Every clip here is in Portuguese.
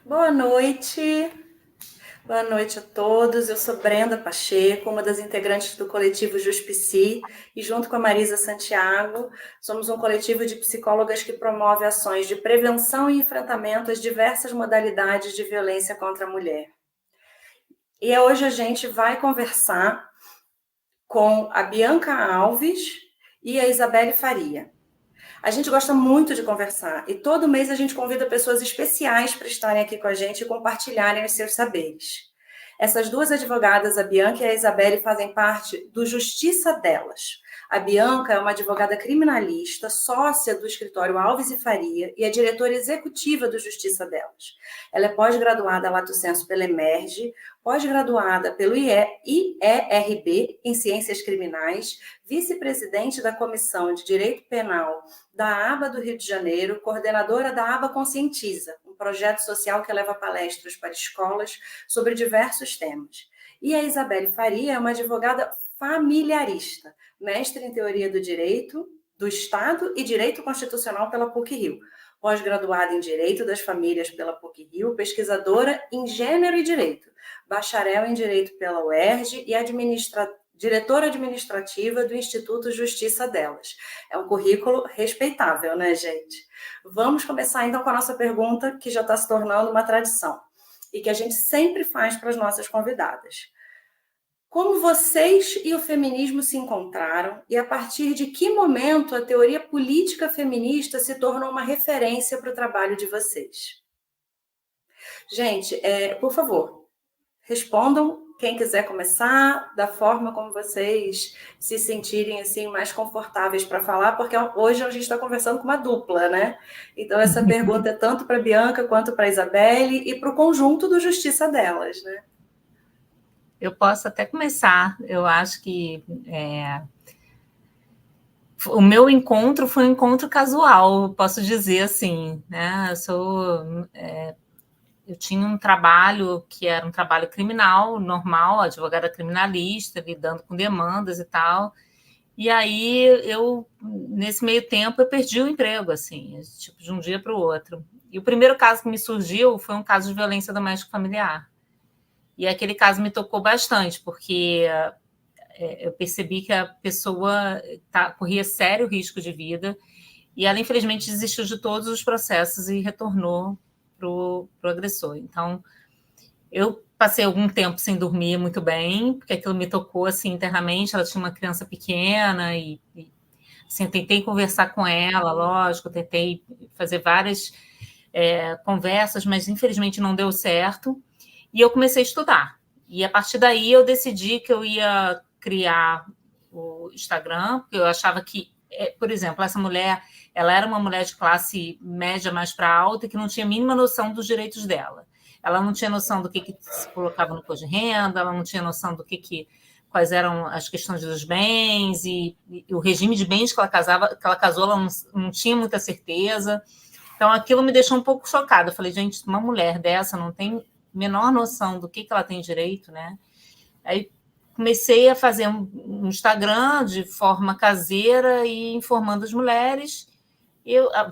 Boa noite, boa noite a todos. Eu sou Brenda Pacheco, uma das integrantes do coletivo Juspsi, e junto com a Marisa Santiago, somos um coletivo de psicólogas que promove ações de prevenção e enfrentamento às diversas modalidades de violência contra a mulher. E hoje a gente vai conversar com a Bianca Alves e a Isabelle Faria. A gente gosta muito de conversar e todo mês a gente convida pessoas especiais para estarem aqui com a gente e compartilharem os seus saberes. Essas duas advogadas, a Bianca e a Isabelle, fazem parte do Justiça Delas. A Bianca é uma advogada criminalista, sócia do escritório Alves e Faria e é diretora executiva do Justiça Delas. Ela é pós-graduada lato sensu pela Emerge, pós-graduada pelo IERB em Ciências Criminais, vice-presidente da Comissão de Direito Penal da ABA do Rio de Janeiro, coordenadora da ABA Conscientiza, um projeto social que leva palestras para escolas sobre diversos temas. E a Isabelle Faria é uma advogada familiarista, mestre em Teoria do Direito do Estado e Direito Constitucional pela PUC-Rio, pós-graduada em Direito das Famílias pela PUC-Rio, pesquisadora em Gênero e Direito, bacharel em Direito pela UERJ e diretora administrativa do Instituto Justiça Delas. É um currículo respeitável, né, gente? Vamos começar então com a nossa pergunta, que já está se tornando uma tradição e que a gente sempre faz para as nossas convidadas. Como vocês e o feminismo se encontraram e a partir de que momento a teoria política feminista se tornou uma referência para o trabalho de vocês? Gente, por favor, respondam, quem quiser começar, da forma como vocês se sentirem assim mais confortáveis para falar, porque hoje a gente está conversando com uma dupla, né? Então essa pergunta é tanto para a Bianca quanto para a Isabelle e para o conjunto do Justiça Delas, né? Eu posso até começar. Eu acho que o meu encontro foi um encontro casual, posso dizer assim, né? Eu tinha um trabalho que era um trabalho criminal, normal, advogada criminalista, lidando com demandas e tal. E aí, nesse meio tempo, eu perdi o emprego, assim, tipo, de um dia para o outro. E o primeiro caso que me surgiu foi um caso de violência doméstica familiar. E aquele caso me tocou bastante, porque eu percebi que a pessoa corria sério risco de vida e ela, infelizmente, desistiu de todos os processos e retornou para o agressor. Então, eu passei algum tempo sem dormir muito bem, porque aquilo me tocou assim internamente. Ela tinha uma criança pequena e assim, eu tentei conversar com ela, lógico, tentei fazer várias conversas, mas infelizmente não deu certo. E eu comecei a estudar. E a partir daí eu decidi que eu ia criar o Instagram, porque eu achava que, por exemplo, essa mulher, ela era uma mulher de classe média mais para alta e que não tinha a mínima noção dos direitos dela. Ela não tinha noção do que se colocava no imposto de renda, ela não tinha noção do quais eram as questões dos bens e o regime de bens que ela casou, ela não tinha muita certeza. Então, aquilo me deixou um pouco chocada. Eu falei, gente, uma mulher dessa não tem menor noção do que ela tem direito, né? Aí comecei a fazer um Instagram de forma caseira e informando as mulheres.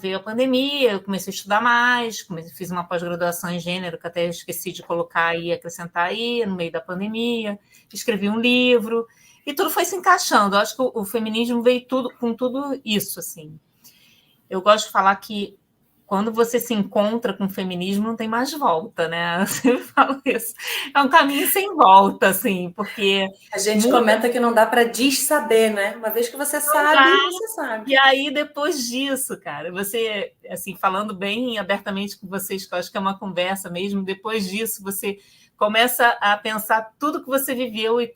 Veio a pandemia, eu comecei a estudar mais, fiz uma pós-graduação em gênero, que até esqueci de colocar e acrescentar aí, no meio da pandemia, escrevi um livro, e tudo foi se encaixando. Eu acho que o feminismo veio com tudo isso, assim. Eu gosto de falar que quando você se encontra com o feminismo, não tem mais volta, né? Eu sempre falo isso. É um caminho sem volta, assim, porque... A gente comenta que não dá para saber, né? Uma vez que você sabe, você sabe. E aí, depois disso, cara, você, assim, falando bem abertamente com vocês, que eu acho que é uma conversa mesmo, depois disso você começa a pensar tudo que você viveu e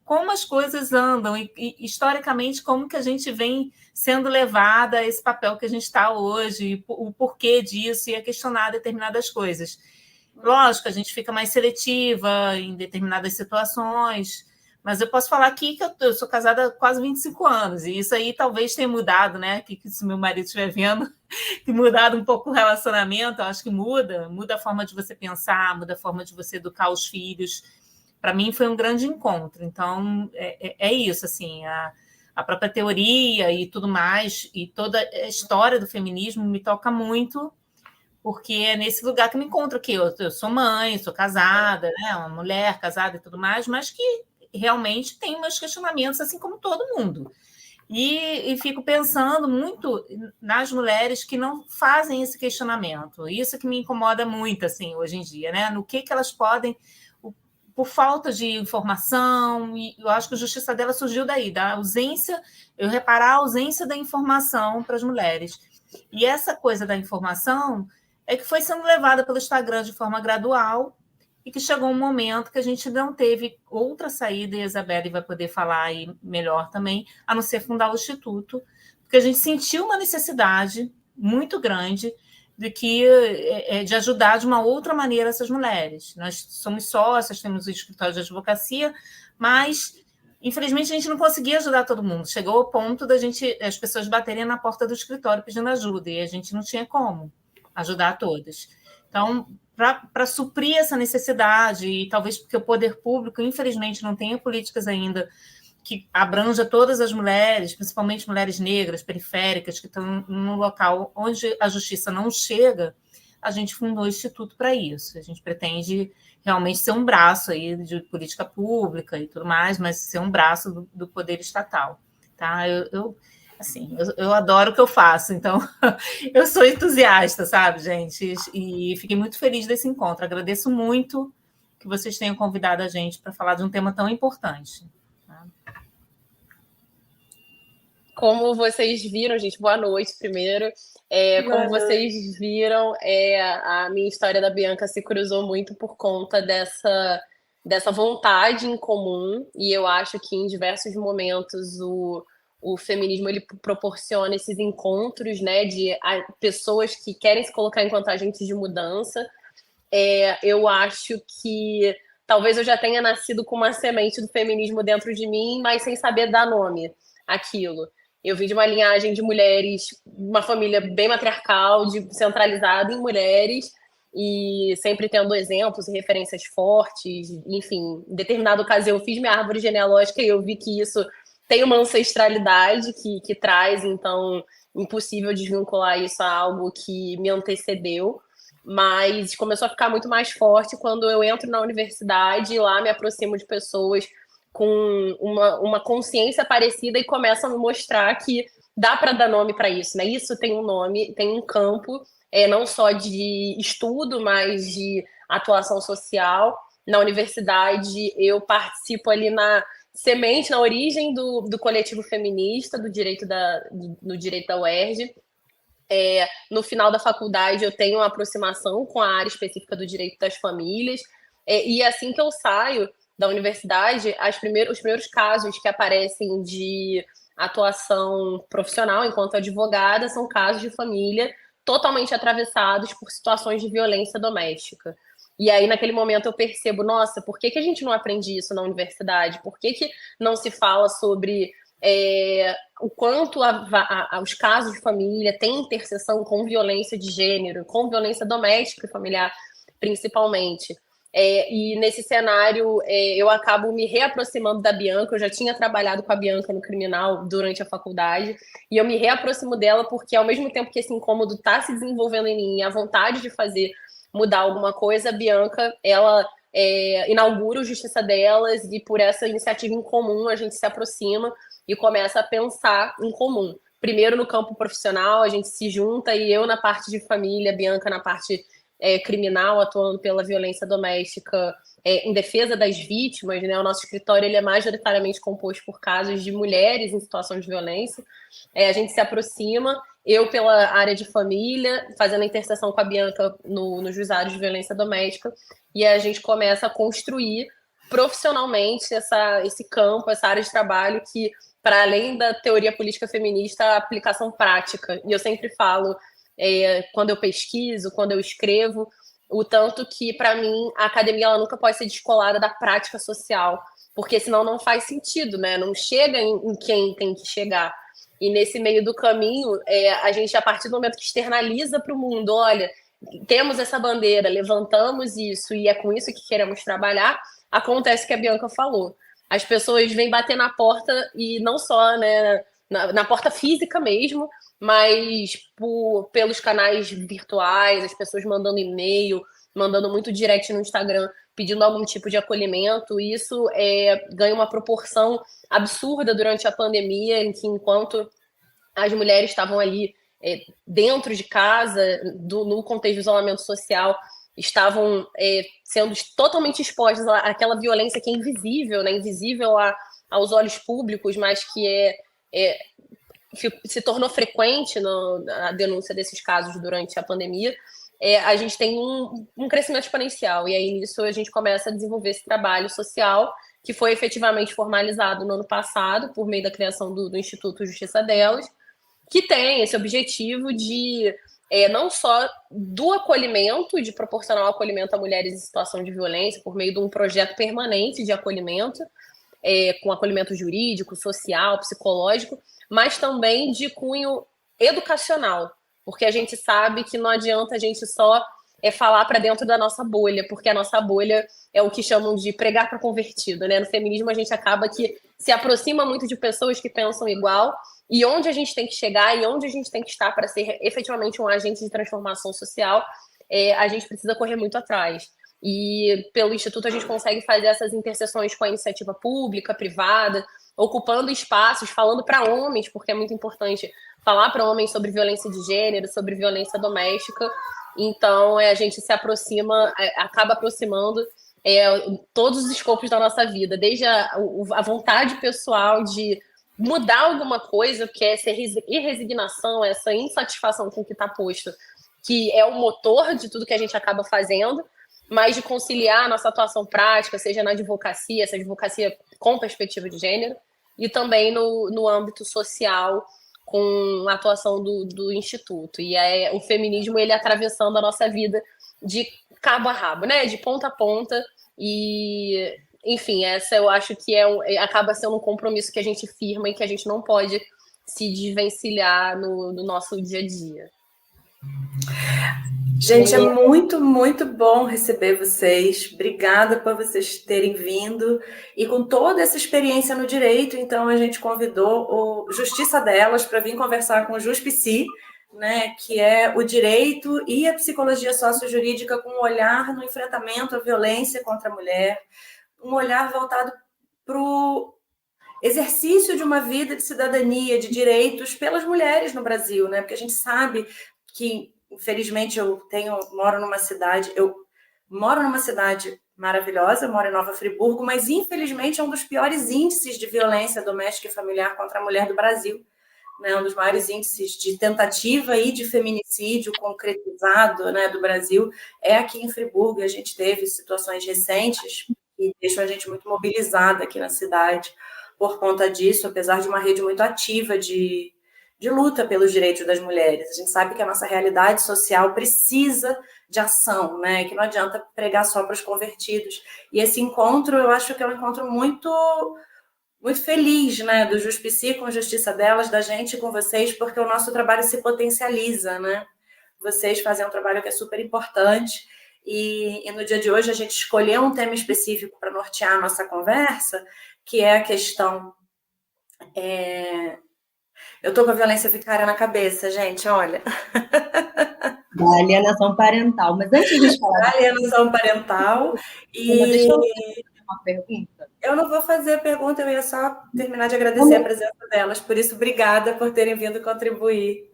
como as coisas andam e, historicamente, como que a gente vem sendo levada a esse papel que a gente está hoje, o porquê disso e a questionar determinadas coisas. Lógico, a gente fica mais seletiva em determinadas situações, mas eu posso falar aqui que eu sou casada há quase 25 anos, e isso aí talvez tenha mudado, né? Que se meu marido estiver vendo, que mudado um pouco o relacionamento, eu acho que muda a forma de você pensar, muda a forma de você educar os filhos. Para mim foi um grande encontro. Então, é isso, assim, a própria teoria e tudo mais, e toda a história do feminismo me toca muito, porque é nesse lugar que me encontro aqui. Eu sou mãe, sou casada, né? Uma mulher casada e tudo mais, mas que realmente tem meus questionamentos, assim como todo mundo. E fico pensando muito nas mulheres que não fazem esse questionamento. Isso que me incomoda muito, assim, hoje em dia, né? No que elas podem, por falta de informação, e eu acho que a justiça dela surgiu daí, da ausência, eu reparar a ausência da informação para as mulheres. E essa coisa da informação é que foi sendo levada pelo Instagram de forma gradual, e que chegou um momento que a gente não teve outra saída, e a Isabelle vai poder falar aí melhor também, a não ser fundar o Instituto, porque a gente sentiu uma necessidade muito grande de ajudar de uma outra maneira essas mulheres. Nós somos sócias, temos o escritório de advocacia, mas infelizmente a gente não conseguia ajudar todo mundo. Chegou ao ponto as pessoas baterem na porta do escritório pedindo ajuda, e a gente não tinha como ajudar todas. Então, para suprir essa necessidade, e talvez porque o poder público, infelizmente, não tenha políticas ainda que abranja todas as mulheres, principalmente mulheres negras, periféricas, que estão num local onde a justiça não chega, a gente fundou o Instituto para isso. A gente pretende realmente ser um braço aí de política pública e tudo mais, mas ser um braço do poder estatal. Tá? Eu adoro o que eu faço, então eu sou entusiasta, sabe, gente? E fiquei muito feliz desse encontro. Agradeço muito que vocês tenham convidado a gente para falar de um tema tão importante. Tá? Como vocês viram, gente, boa noite primeiro. Como vocês viram, a minha história da Bianca se cruzou muito por conta dessa vontade em comum, e eu acho que em diversos momentos o feminismo ele proporciona esses encontros, né, de pessoas que querem se colocar enquanto agentes de mudança. Eu acho que talvez eu já tenha nascido com uma semente do feminismo dentro de mim, mas sem saber dar nome àquilo. Eu vim de uma linhagem de mulheres, uma família bem matriarcal, centralizada em mulheres, e sempre tendo exemplos e referências fortes. Enfim, em determinada ocasião eu fiz minha árvore genealógica e eu vi que isso tem uma ancestralidade que traz, então impossível desvincular isso a algo que me antecedeu, mas começou a ficar muito mais forte quando eu entro na universidade e lá me aproximo de pessoas com uma consciência parecida e começam a me mostrar que dá para dar nome para isso, né? Isso tem um nome, tem um campo, não só de estudo, mas de atuação social. Na universidade, eu participo ali na semente, na origem do coletivo feminista, do direito da UERJ. No final da faculdade, eu tenho uma aproximação com a área específica do direito das famílias, e assim que eu saio da universidade, os primeiros casos que aparecem de atuação profissional enquanto advogada são casos de família totalmente atravessados por situações de violência doméstica. E aí, naquele momento, eu percebo, nossa, por que a gente não aprende isso na universidade? Por que não se fala sobre o quanto os casos de família têm interseção com violência de gênero, com violência doméstica e familiar, principalmente? E nesse cenário, eu acabo me reaproximando da Bianca. Eu já tinha trabalhado com a Bianca no criminal durante a faculdade, e eu me reaproximo dela porque, ao mesmo tempo que esse incômodo está se desenvolvendo em mim, a vontade de fazer mudar alguma coisa, a Bianca, ela inaugura o Justiça Delas, e por essa iniciativa em comum a gente se aproxima e começa a pensar em comum. Primeiro no campo profissional, a gente se junta, e eu na parte de família, a Bianca na parte criminal, atuando pela violência doméstica em defesa das vítimas, né? O nosso escritório ele é majoritariamente composto por casos de mulheres em situação de violência. A gente se aproxima, eu pela área de família, fazendo a interseção com a Bianca no juizado de violência doméstica, e a gente começa a construir profissionalmente esse campo, essa área de trabalho que, para além da teoria política feminista, a aplicação prática. E eu sempre falo, quando eu pesquiso, quando eu escrevo, o tanto que, para mim, a academia ela nunca pode ser descolada da prática social, porque senão não faz sentido, né? Não chega em quem tem que chegar. E nesse meio do caminho, a gente, a partir do momento que externaliza para o mundo, olha, temos essa bandeira, levantamos isso e é com isso que queremos trabalhar, acontece o que a Bianca falou. As pessoas vêm bater na porta, e não só, né, na porta física mesmo, mas pelos canais virtuais, as pessoas mandando e-mail, mandando muito direct no Instagram, pedindo algum tipo de acolhimento. E isso ganha uma proporção absurda durante a pandemia, em que enquanto as mulheres estavam ali dentro de casa, no contexto de isolamento social, estavam sendo totalmente expostas àquela violência que é invisível, né? Invisível aos olhos públicos, mas que se tornou frequente na denúncia desses casos durante a pandemia. A gente tem um crescimento exponencial, e aí nisso a gente começa a desenvolver esse trabalho social, que foi efetivamente formalizado no ano passado, por meio da criação do Instituto Justiça Delas, que tem esse objetivo de não só do acolhimento, de proporcionar o acolhimento a mulheres em situação de violência, por meio de um projeto permanente de acolhimento, com acolhimento jurídico, social, psicológico, mas também de cunho educacional, porque a gente sabe que não adianta a gente só falar para dentro da nossa bolha, porque a nossa bolha é o que chamam de pregar para convertido, né? No feminismo a gente acaba que se aproxima muito de pessoas que pensam igual, e onde a gente tem que chegar e onde a gente tem que estar para ser efetivamente um agente de transformação social, a gente precisa correr muito atrás. E pelo Instituto a gente consegue fazer essas interseções com a iniciativa pública, privada, ocupando espaços, falando para homens, porque é muito importante falar para homens sobre violência de gênero, sobre violência doméstica. Então, a gente se aproxima, acaba aproximando todos os escopos da nossa vida, desde a vontade pessoal de mudar alguma coisa, que é essa irresignação, essa insatisfação com o que está posto, que é o motor de tudo que a gente acaba fazendo, mas de conciliar a nossa atuação prática, seja na advocacia, essa advocacia com perspectiva de gênero, e também no âmbito social, com a atuação do Instituto. E o feminismo, ele atravessando a nossa vida de cabo a rabo, né? De ponta a ponta. E, enfim, essa eu acho que acaba sendo um compromisso que a gente firma e que a gente não pode se desvencilhar no nosso dia a dia. Gente, é muito, muito bom receber vocês. Obrigada por vocês terem vindo. E com toda essa experiência no direito, então a gente convidou o Justiça Delas para vir conversar com o JusPsi, né, que é o direito e a psicologia sociojurídica com um olhar no enfrentamento à violência contra a mulher, um olhar voltado para o exercício de uma vida de cidadania, de direitos pelas mulheres no Brasil, né? Porque a gente sabe que, infelizmente, eu moro numa cidade maravilhosa, eu moro em Nova Friburgo, mas infelizmente é um dos piores índices de violência doméstica e familiar contra a mulher do Brasil, né? Um dos maiores índices de tentativa e de feminicídio concretizado, né, do Brasil é aqui em Friburgo. A gente teve situações recentes que deixam a gente muito mobilizada aqui na cidade por conta disso, apesar de uma rede muito ativa de luta pelos direitos das mulheres. A gente sabe que a nossa realidade social precisa de ação, né? Que não adianta pregar só para os convertidos. E esse encontro, eu acho que é um encontro muito, muito feliz, né? Do JusPsi com a Justiça Delas, da gente com vocês, porque o nosso trabalho se potencializa, né? Vocês fazem um trabalho que é super importante. E no dia de hoje a gente escolheu um tema específico para nortear a nossa conversa, que é a questão... Eu tô com a violência vicária na cabeça, gente, olha. Da alienação parental. Mas antes de falar... Da alienação parental. Deixa eu fazer uma pergunta. Eu não vou fazer a pergunta, eu ia só terminar de agradecer a presença delas. Por isso, obrigada por terem vindo contribuir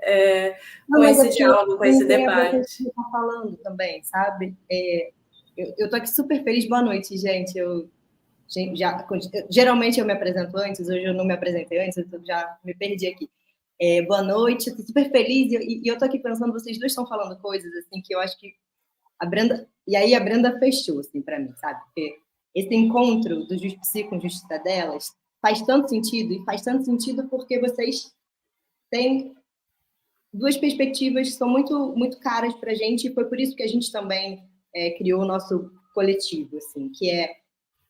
com esse diálogo, com esse debate. Você está falando também, sabe? Eu tô aqui super feliz. Boa noite, gente. Geralmente eu me apresento antes, hoje eu não me apresentei antes, eu já me perdi aqui. Boa noite, estou super feliz, e eu tô aqui pensando, vocês dois estão falando coisas assim que eu acho que a Brenda fechou assim para mim, sabe? Porque esse encontro do JusPsi com Justiça Delas faz tanto sentido, e faz tanto sentido porque vocês têm duas perspectivas que são muito, muito caras para a gente, e foi por isso que a gente também criou o nosso coletivo, assim, que é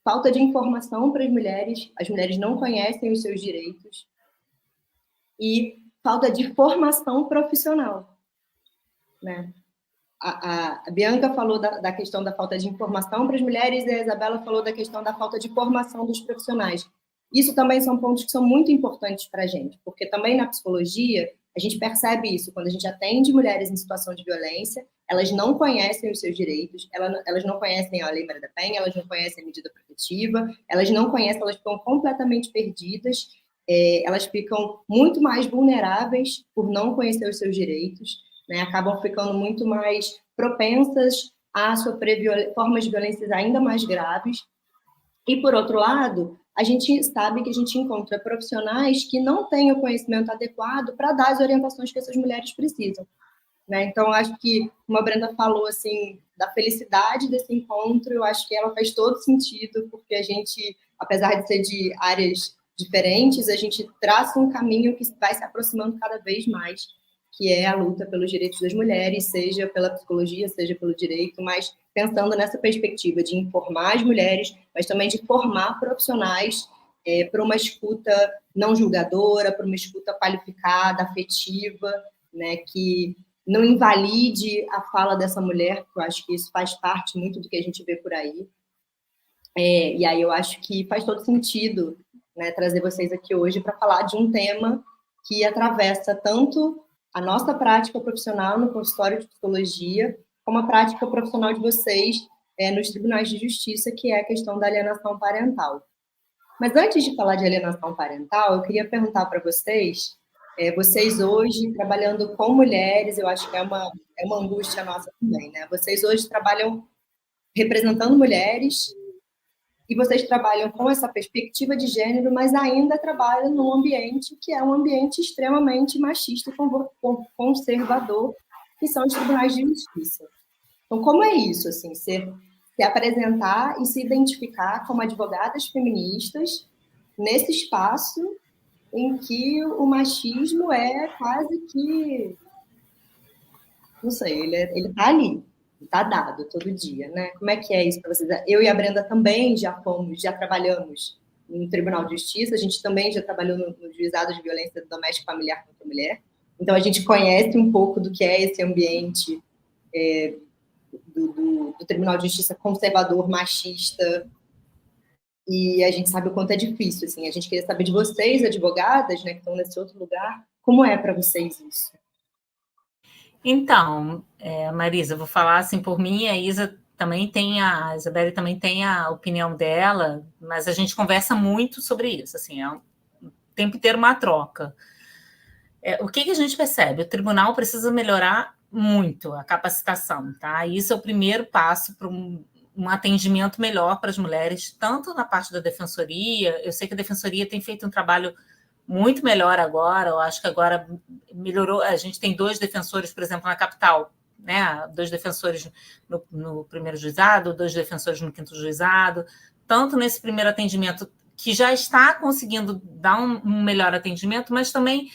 falta de informação para as mulheres não conhecem os seus direitos, e falta de formação profissional, né? A Bianca falou da questão da falta de informação para as mulheres, e a Isabela falou da questão da falta de formação dos profissionais. Isso também são pontos que são muito importantes para a gente, porque também na psicologia A gente percebe isso quando a gente atende mulheres em situação de violência, elas não conhecem os seus direitos, elas não conhecem a Lei Maria da Penha, elas não conhecem a medida protetiva, elas não conhecem, elas ficam completamente perdidas, elas ficam muito mais vulneráveis por não conhecer os seus direitos, né? Acabam ficando muito mais propensas a sofrer formas de violências ainda mais graves. E, por outro lado, a gente sabe que a gente encontra profissionais que não têm o conhecimento adequado para dar as orientações que essas mulheres precisam, né? Então, acho que, como a Brenda falou, assim, da felicidade desse encontro, eu acho que ela faz todo sentido, porque a gente, apesar de ser de áreas diferentes, a gente traça um caminho que vai se aproximando cada vez mais, que é a luta pelos direitos das mulheres, seja pela psicologia, seja pelo direito, mas pensando nessa perspectiva de informar as mulheres, mas também de formar profissionais para uma escuta não julgadora, para uma escuta qualificada, afetiva, né, que não invalide a fala dessa mulher, porque eu acho que isso faz parte muito do que a gente vê por aí. E aí eu acho que faz todo sentido, né, trazer vocês aqui hoje para falar de um tema que atravessa tanto a nossa prática profissional no consultório de psicologia, como a prática profissional de vocês nos tribunais de justiça, que é a questão da alienação parental. Mas antes de falar de alienação parental, eu queria perguntar para vocês, vocês hoje trabalhando com mulheres, eu acho que é uma angústia nossa também, né? Vocês hoje trabalham representando mulheres, e vocês trabalham com essa perspectiva de gênero, mas ainda trabalham num ambiente que é um ambiente extremamente machista e conservador, que são os tribunais de justiça. Então, como é isso, assim, se apresentar e se identificar como advogadas feministas nesse espaço em que o machismo é quase que, não sei, ele está ali. Está dado todo dia, né? Como é que é isso para vocês? Eu e a Brenda também já trabalhamos no Tribunal de Justiça, a gente também já trabalhou no Juizado de Violência Doméstica e Familiar contra a Mulher, então a gente conhece um pouco do que é esse ambiente do Tribunal de Justiça conservador, machista, e a gente sabe o quanto é difícil, assim. A gente queria saber de vocês, advogadas, né, que estão nesse outro lugar, como é para vocês isso? Então, Marisa, eu vou falar assim por mim, a Isabelle também tem a opinião dela, mas a gente conversa muito sobre isso, assim, o tempo inteiro uma troca. O que a gente percebe? O tribunal precisa melhorar muito a capacitação, tá? Isso é o primeiro passo para um atendimento melhor para as mulheres, tanto na parte da defensoria. Eu sei que a defensoria tem feito um trabalho muito melhor agora, eu acho que agora melhorou. A gente tem 2 defensores, por exemplo, na capital, né? 2 defensores no primeiro juizado, 2 defensores no 5º juizado, tanto nesse primeiro atendimento, que já está conseguindo dar um melhor atendimento, mas também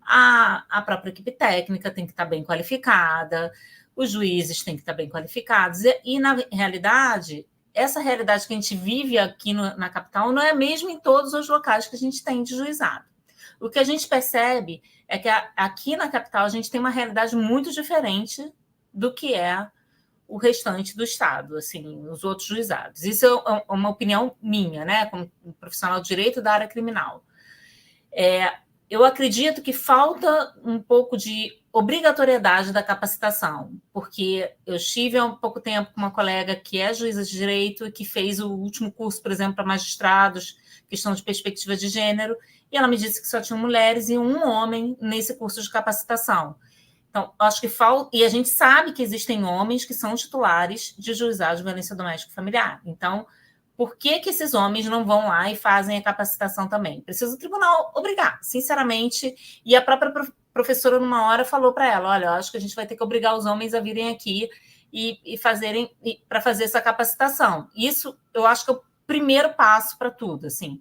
a própria equipe técnica tem que estar bem qualificada, os juízes têm que estar bem qualificados, e na realidade, essa realidade que a gente vive aqui na capital não é mesmo em todos os locais que a gente tem de juizado. O que a gente percebe é que aqui na capital a gente tem uma realidade muito diferente do que é o restante do estado, assim, os outros juizados. Isso é uma opinião minha, né, como profissional de direito da área criminal. Eu acredito que falta um pouco de obrigatoriedade da capacitação, porque eu estive há um pouco tempo com uma colega que é juíza de direito e que fez o último curso, por exemplo, para magistrados, questão de perspectiva de gênero, e ela me disse que só tinham mulheres e um homem nesse curso de capacitação. Então, acho que falta... E a gente sabe que existem homens que são titulares de juizado de violência doméstica e familiar. Então, por que esses homens não vão lá e fazem a capacitação também? Precisa o tribunal obrigar, sinceramente. E a própria professora, numa hora, falou para ela, olha, eu acho que a gente vai ter que obrigar os homens a virem aqui e fazerem para fazer essa capacitação. Isso, eu acho que é o primeiro passo para tudo, assim.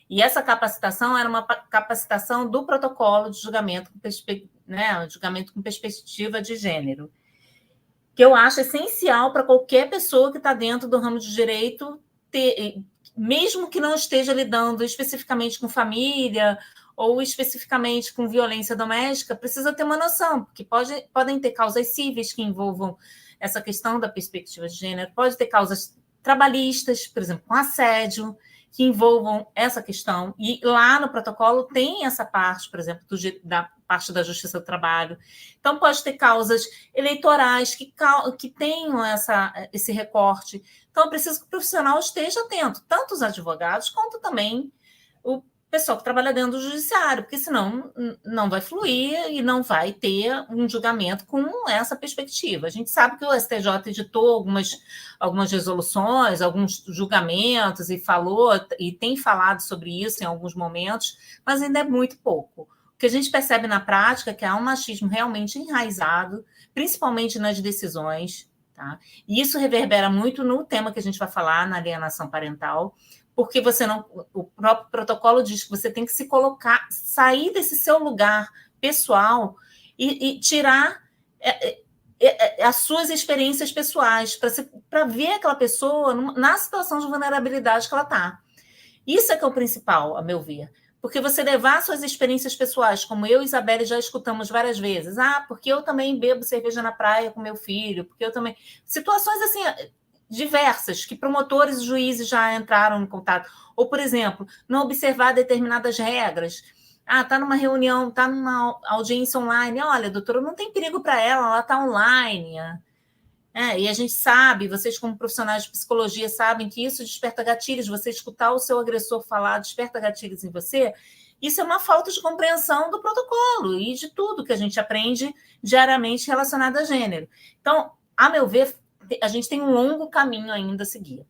E essa capacitação era uma capacitação do protocolo de julgamento julgamento com perspectiva de gênero, que eu acho essencial para qualquer pessoa que está dentro do ramo de direito ter, mesmo que não esteja lidando especificamente com família ou especificamente com violência doméstica, precisa ter uma noção, porque podem ter causas cíveis que envolvam essa questão da perspectiva de gênero, pode ter causas trabalhistas, por exemplo, com assédio. que envolvam essa questão. E lá no protocolo tem essa parte, por exemplo, da parte da Justiça do Trabalho. Então, pode ter causas eleitorais que tenham esse recorte. Então, é preciso que o profissional esteja atento, tanto os advogados quanto também o pessoal que trabalha dentro do judiciário, porque senão não vai fluir e não vai ter um julgamento com essa perspectiva. A gente sabe que o STJ editou algumas resoluções, alguns julgamentos e falou, e tem falado sobre isso em alguns momentos, mas ainda é muito pouco. O que a gente percebe na prática é que há um machismo realmente enraizado, principalmente nas decisões, tá? E isso reverbera muito no tema que a gente vai falar, na alienação parental, porque o próprio protocolo diz que você tem que se colocar, sair desse seu lugar pessoal e tirar as suas experiências pessoais para ver aquela pessoa na situação de vulnerabilidade que ela está. Isso é que é o principal, a meu ver. Porque você levar suas experiências pessoais, como eu e Isabelle já escutamos várias vezes. Porque eu também bebo cerveja na praia com meu filho, porque eu também... Situações assim... diversas, que promotores e juízes já entraram em contato. Ou, por exemplo, não observar determinadas regras. Está numa reunião, está numa audiência online. Olha, doutora, não tem perigo para ela está online. E a gente sabe, vocês como profissionais de psicologia sabem que isso desperta gatilhos. Você escutar o seu agressor falar desperta gatilhos em você. Isso é uma falta de compreensão do protocolo e de tudo que a gente aprende diariamente relacionado a gênero. Então, a meu ver, a gente tem um longo caminho ainda a seguir.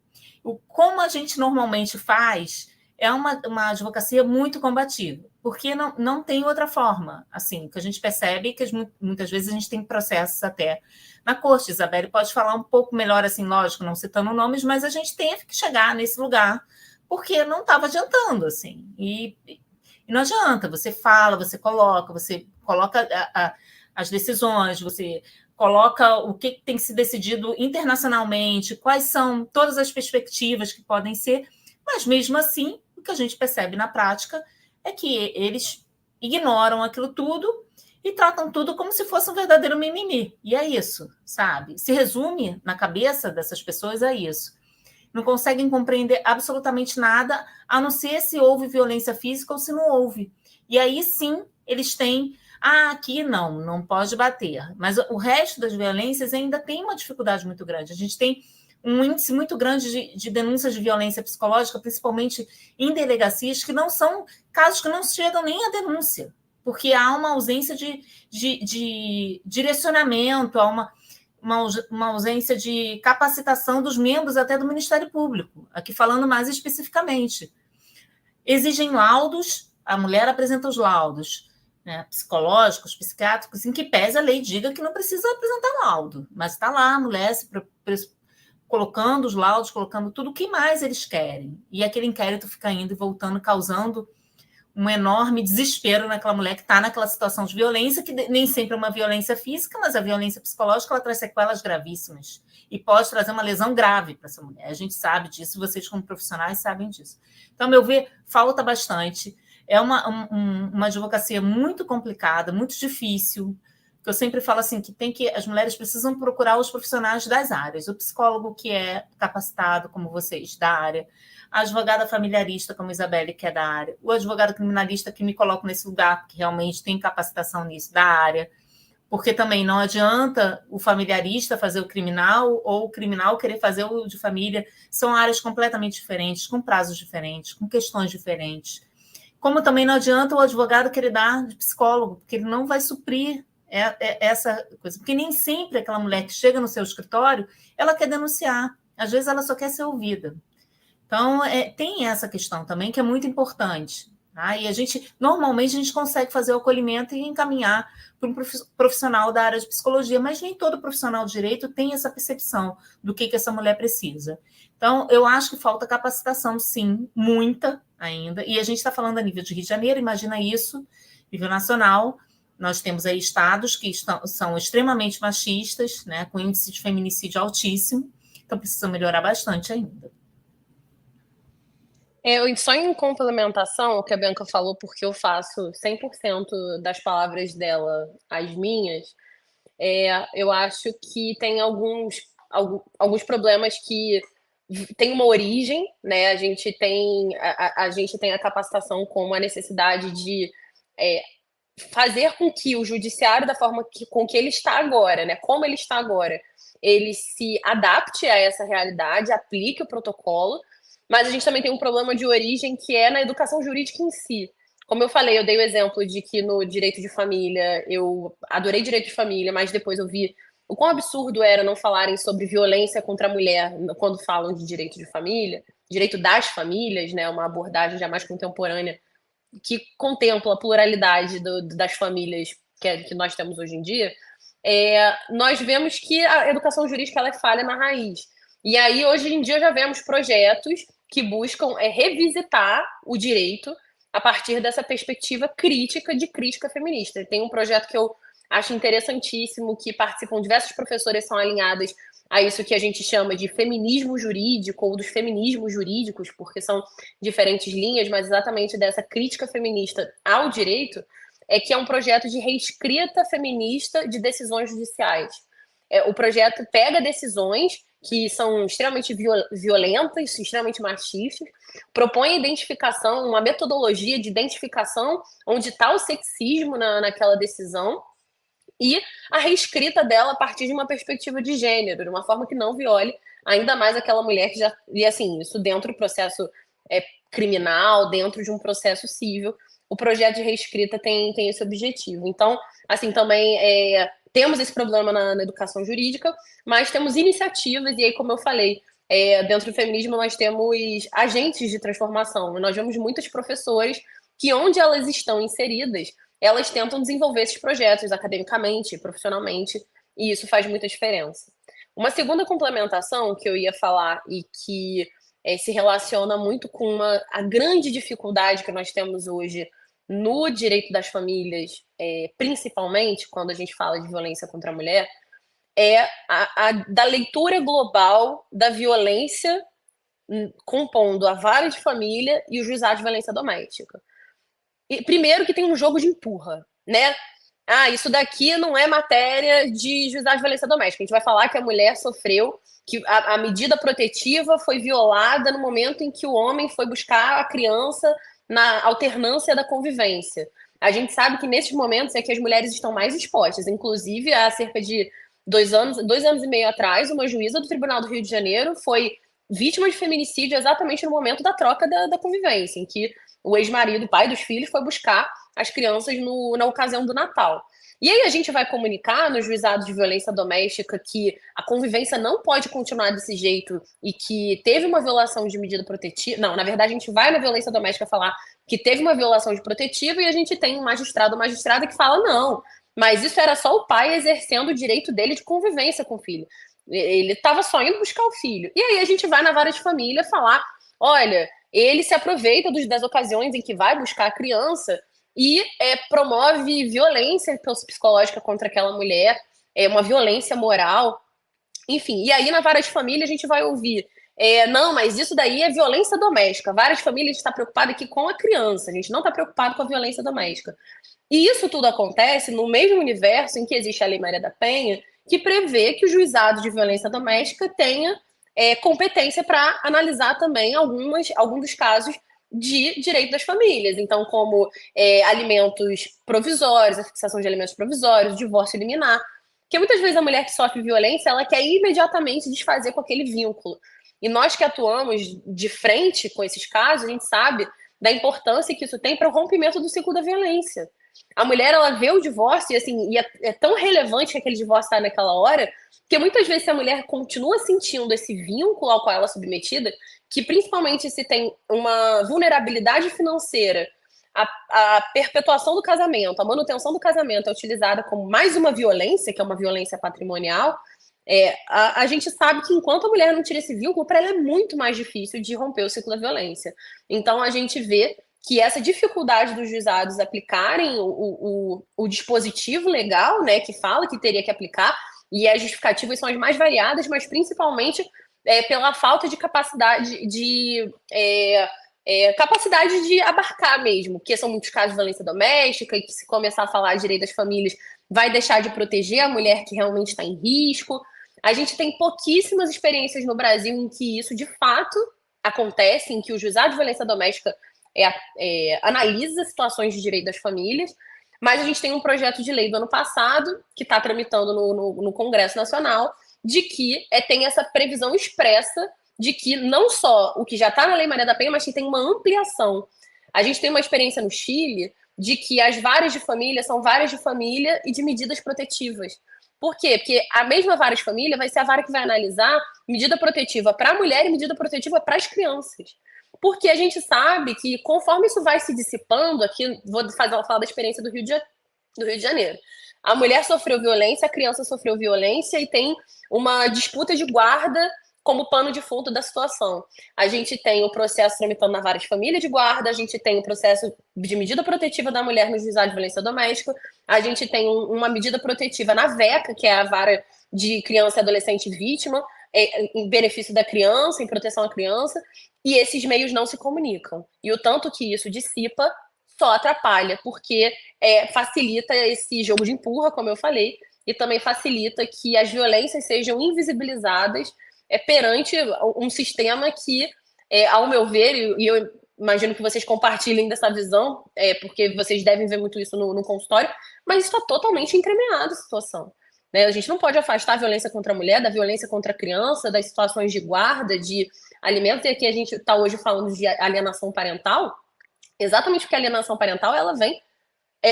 Como a gente normalmente faz é uma advocacia muito combativa, porque não tem outra forma. Assim, que a gente percebe que muitas vezes a gente tem processos até na corte. Isabelle pode falar um pouco melhor, assim, lógico, não citando nomes, mas a gente teve que chegar nesse lugar porque não estava adiantando, assim. E não adianta, você fala, você coloca as decisões, você coloca o que tem que ser decidido internacionalmente, quais são todas as perspectivas que podem ser, mas mesmo assim, o que a gente percebe na prática é que eles ignoram aquilo tudo e tratam tudo como se fosse um verdadeiro mimimi. E é isso, sabe? Se resume na cabeça dessas pessoas a isso. Não conseguem compreender absolutamente nada, a não ser se houve violência física ou se não houve. E aí sim, eles têm... aqui não pode bater. Mas o resto das violências ainda tem uma dificuldade muito grande. A gente tem um índice muito grande de denúncias de violência psicológica, principalmente em delegacias, que não são casos que não chegam nem à denúncia, porque há uma ausência de direcionamento, há uma ausência de capacitação dos membros até do Ministério Público, aqui falando mais especificamente. Exigem laudos, a mulher apresenta os laudos, psicológicos, psiquiátricos, em que pese a lei diga que não precisa apresentar laudo, mas está lá a mulher colocando os laudos, colocando tudo o que mais eles querem. E aquele inquérito fica indo e voltando, causando um enorme desespero naquela mulher que está naquela situação de violência, que nem sempre é uma violência física, mas a violência psicológica ela traz sequelas gravíssimas e pode trazer uma lesão grave para essa mulher. A gente sabe disso, vocês como profissionais sabem disso. Então, a meu ver, falta bastante. É uma advocacia muito complicada, muito difícil, que eu sempre falo assim, que as mulheres precisam procurar os profissionais das áreas, o psicólogo que é capacitado, como vocês, da área, a advogada familiarista, como Isabelle, que é da área, o advogado criminalista que me coloca nesse lugar, que realmente tem capacitação nisso, da área, porque também não adianta o familiarista fazer o criminal ou o criminal querer fazer o de família, são áreas completamente diferentes, com prazos diferentes, com questões diferentes. Como também não adianta o advogado querer dar de psicólogo, porque ele não vai suprir essa coisa. Porque nem sempre aquela mulher que chega no seu escritório, ela quer denunciar. Às vezes ela só quer ser ouvida. Então, tem essa questão também que é muito importante. Tá? E normalmente, a gente consegue fazer o acolhimento e encaminhar para um profissional da área de psicologia, mas nem todo profissional de direito tem essa percepção do que essa mulher precisa. Então, eu acho que falta capacitação, sim, muita ainda. E a gente está falando a nível de Rio de Janeiro, imagina isso, nível nacional. Nós temos aí estados que são extremamente machistas, né, com índice de feminicídio altíssimo, então precisa melhorar bastante ainda. Só em complementação o que a Bianca falou, porque eu faço 100% das palavras dela as minhas, eu acho que tem alguns problemas que tem uma origem, né? A gente tem a capacitação como a necessidade de fazer com que o judiciário, da forma com que ele está agora, né? Como ele está agora, ele se adapte a essa realidade, aplique o protocolo, mas a gente também tem um problema de origem que é na educação jurídica em si. Como eu falei, eu dei o exemplo de que no direito de família, eu adorei direito de família, mas depois eu vi o quão absurdo era não falarem sobre violência contra a mulher quando falam de direito de família, direito das famílias, né, uma abordagem já mais contemporânea que contempla a pluralidade das famílias que nós temos hoje em dia. Nós vemos que a educação jurídica ela é falha na raiz. E aí, hoje em dia, já vemos projetos que buscam revisitar o direito a partir dessa perspectiva crítica de crítica feminista. Tem um projeto que eu acho interessantíssimo, que participam diversos professores, são alinhados a isso que a gente chama de feminismo jurídico ou dos feminismos jurídicos, porque são diferentes linhas, mas exatamente dessa crítica feminista ao direito, que é um projeto de reescrita feminista de decisões judiciais. O projeto pega decisões que são extremamente violentas, extremamente machistas, propõe a identificação, uma metodologia de identificação onde está o sexismo naquela decisão, e a reescrita dela a partir de uma perspectiva de gênero, de uma forma que não viole ainda mais aquela mulher que já... E assim, isso dentro do processo criminal, dentro de um processo civil, o projeto de reescrita tem esse objetivo. Então, assim, também temos esse problema na educação jurídica, mas temos iniciativas, e aí, como eu falei, dentro do feminismo nós temos agentes de transformação. Nós vemos muitas professoras que, onde elas estão inseridas, elas tentam desenvolver esses projetos academicamente, profissionalmente, e isso faz muita diferença. Uma segunda complementação que eu ia falar e que se relaciona muito com a grande dificuldade que nós temos hoje no direito das famílias, principalmente quando a gente fala de violência contra a mulher, da leitura global da violência compondo a vara de família e o juizado de violência doméstica. E, primeiro que tem um jogo de empurra, né? Isso daqui não é matéria de juizado de violência doméstica. A gente vai falar que a mulher sofreu, que a medida protetiva foi violada no momento em que o homem foi buscar a criança na alternância da convivência. A gente sabe que nesses momentos é que as mulheres estão mais expostas. Inclusive, há cerca de 2 anos e meio atrás, uma juíza do Tribunal do Rio de Janeiro foi vítima de feminicídio exatamente no momento da troca da convivência, em que o ex-marido, pai dos filhos, foi buscar as crianças na ocasião do Natal. E aí a gente vai comunicar nos juizados de violência doméstica que a convivência não pode continuar desse jeito e que teve uma violação de medida protetiva. Não, na verdade a gente vai na violência doméstica falar que teve uma violação de protetiva e a gente tem um magistrado ou magistrada que fala não, mas isso era só o pai exercendo o direito dele de convivência com o filho. Ele estava só indo buscar o filho. E aí a gente vai na vara de família falar, olha, ele se aproveita das ocasiões em que vai buscar a criança e promove violência psicológica contra aquela mulher, uma violência moral, enfim. E aí na vara de família a gente vai ouvir, não, mas isso daí é violência doméstica. A vara de família está preocupada aqui com a criança, a gente não está preocupado com a violência doméstica. E isso tudo acontece no mesmo universo em que existe a Lei Maria da Penha, que prevê que o juizado de violência doméstica tenha competência para analisar também alguns dos casos de direito das famílias. Então, como alimentos provisórios, a fixação de alimentos provisórios, divórcio liminar. Porque muitas vezes a mulher que sofre violência, ela quer imediatamente desfazer com aquele vínculo. E nós que atuamos de frente com esses casos, a gente sabe da importância que isso tem para o rompimento do ciclo da violência. A mulher, ela vê o divórcio e é tão relevante que aquele divórcio está naquela hora, que muitas vezes se a mulher continua sentindo esse vínculo ao qual ela é submetida, que principalmente se tem uma vulnerabilidade financeira, a perpetuação do casamento, a manutenção do casamento é utilizada como mais uma violência, que é uma violência patrimonial, a gente sabe que enquanto a mulher não tira esse vínculo, para ela é muito mais difícil de romper o ciclo da violência. Então a gente vê que essa dificuldade dos juizados aplicarem o dispositivo legal, né, que fala que teria que aplicar, e as justificativas são as mais variadas, mas principalmente pela falta de capacidade capacidade de abarcar mesmo, porque são muitos casos de violência doméstica, e que se começar a falar de direito das famílias, vai deixar de proteger a mulher que realmente está em risco. A gente tem pouquíssimas experiências no Brasil em que isso de fato acontece, em que o juizado de violência doméstica analisa situações de direito das famílias, mas a gente tem um projeto de lei do ano passado, que está tramitando no Congresso Nacional, de que tem essa previsão expressa de que não só o que já está na Lei Maria da Penha, mas que tem uma ampliação. A gente tem uma experiência no Chile de que as varas de família são varas de família e de medidas protetivas. Por quê? Porque a mesma vara de família vai ser a vara que vai analisar medida protetiva para a mulher e medida protetiva para as crianças. Porque a gente sabe que conforme isso vai se dissipando, aqui vou falar da experiência do Rio de Janeiro. A mulher sofreu violência, a criança sofreu violência e tem uma disputa de guarda como pano de fundo da situação. A gente tem o processo tramitando na vara de família de guarda, a gente tem o processo de medida protetiva da mulher no juizado de violência doméstica, a gente tem uma medida protetiva na VECA, que é a vara de criança e adolescente vítima, em benefício da criança, em proteção à criança, e esses meios não se comunicam. E o tanto que isso dissipa só atrapalha, porque facilita esse jogo de empurra, como eu falei, e também facilita que as violências sejam invisibilizadas perante um sistema que, ao meu ver, e eu imagino que vocês compartilhem dessa visão, porque vocês devem ver muito isso no consultório, mas está totalmente entremeada a situação. Né? A gente não pode afastar a violência contra a mulher, da violência contra a criança, das situações de guarda, de alimento, e aqui a gente está hoje falando de alienação parental, exatamente porque a alienação parental ela vem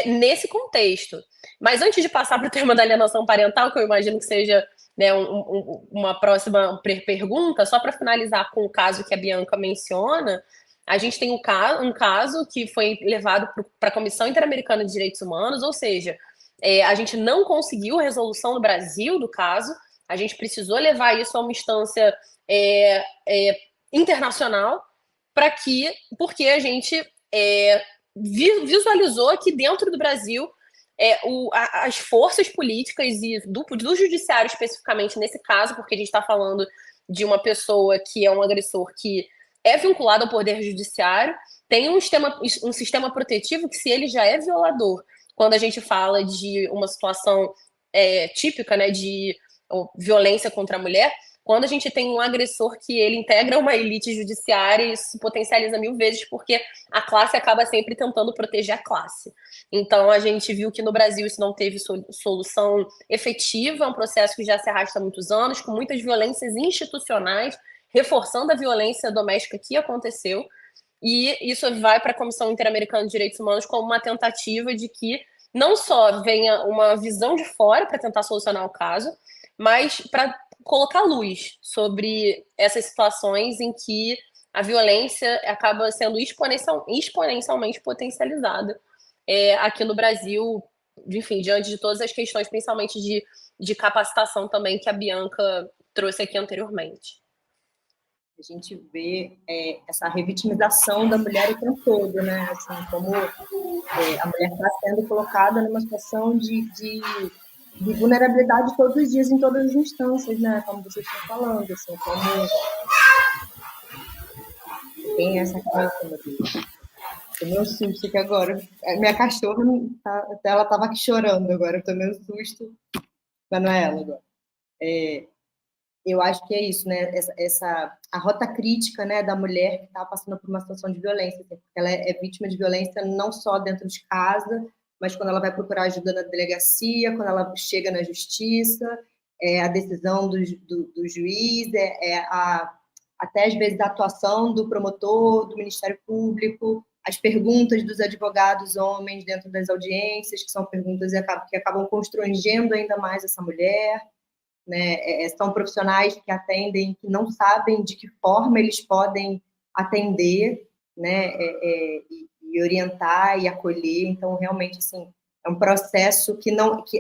nesse contexto. Mas antes de passar para o tema da alienação parental, que eu imagino que seja uma próxima pergunta, só para finalizar com o caso que a Bianca menciona, a gente tem um caso que foi levado para a Comissão Interamericana de Direitos Humanos, ou seja, a gente não conseguiu resolução no Brasil do caso, a gente precisou levar isso a uma instância internacional, porque a gente visualizou que dentro do Brasil as forças políticas e do judiciário especificamente nesse caso, porque a gente está falando de uma pessoa que é um agressor que é vinculado ao poder judiciário, tem um sistema protetivo que, se ele já é violador, quando a gente fala de uma situação típica, né, de violência contra a mulher, quando a gente tem um agressor que ele integra uma elite judiciária, isso se potencializa 1000 vezes, porque a classe acaba sempre tentando proteger a classe. Então, a gente viu que no Brasil isso não teve solução efetiva, é um processo que já se arrasta há muitos anos, com muitas violências institucionais, reforçando a violência doméstica que aconteceu, e isso vai para a Comissão Interamericana de Direitos Humanos como uma tentativa de que não só venha uma visão de fora para tentar solucionar o caso, mas para colocar luz sobre essas situações em que a violência acaba sendo exponencialmente potencializada aqui no Brasil, enfim, diante de todas as questões, principalmente de capacitação também que a Bianca trouxe aqui anteriormente. A gente vê essa revitimização da mulher o tempo todo, né? Assim, como a mulher está sendo colocada numa situação de vulnerabilidade todos os dias, em todas as instâncias, né? Como vocês estão falando, assim, como tem essa criança, meu Deus. Tomei um susto aqui agora. Minha cachorra, ela estava aqui chorando agora, eu tomei um susto, mas não é ela agora. Eu acho que é isso, né? A rota crítica, né, da mulher que está passando por uma situação de violência, porque ela é vítima de violência não só dentro de casa, mas quando ela vai procurar ajuda na delegacia, quando ela chega na justiça, a decisão do juiz, até às vezes a atuação do promotor, do Ministério Público, as perguntas dos advogados homens dentro das audiências, que são perguntas que acabam constrangendo ainda mais essa mulher, né? São profissionais que atendem, que não sabem de que forma eles podem atender, né? E orientar e acolher. Então, realmente, assim, é um processo que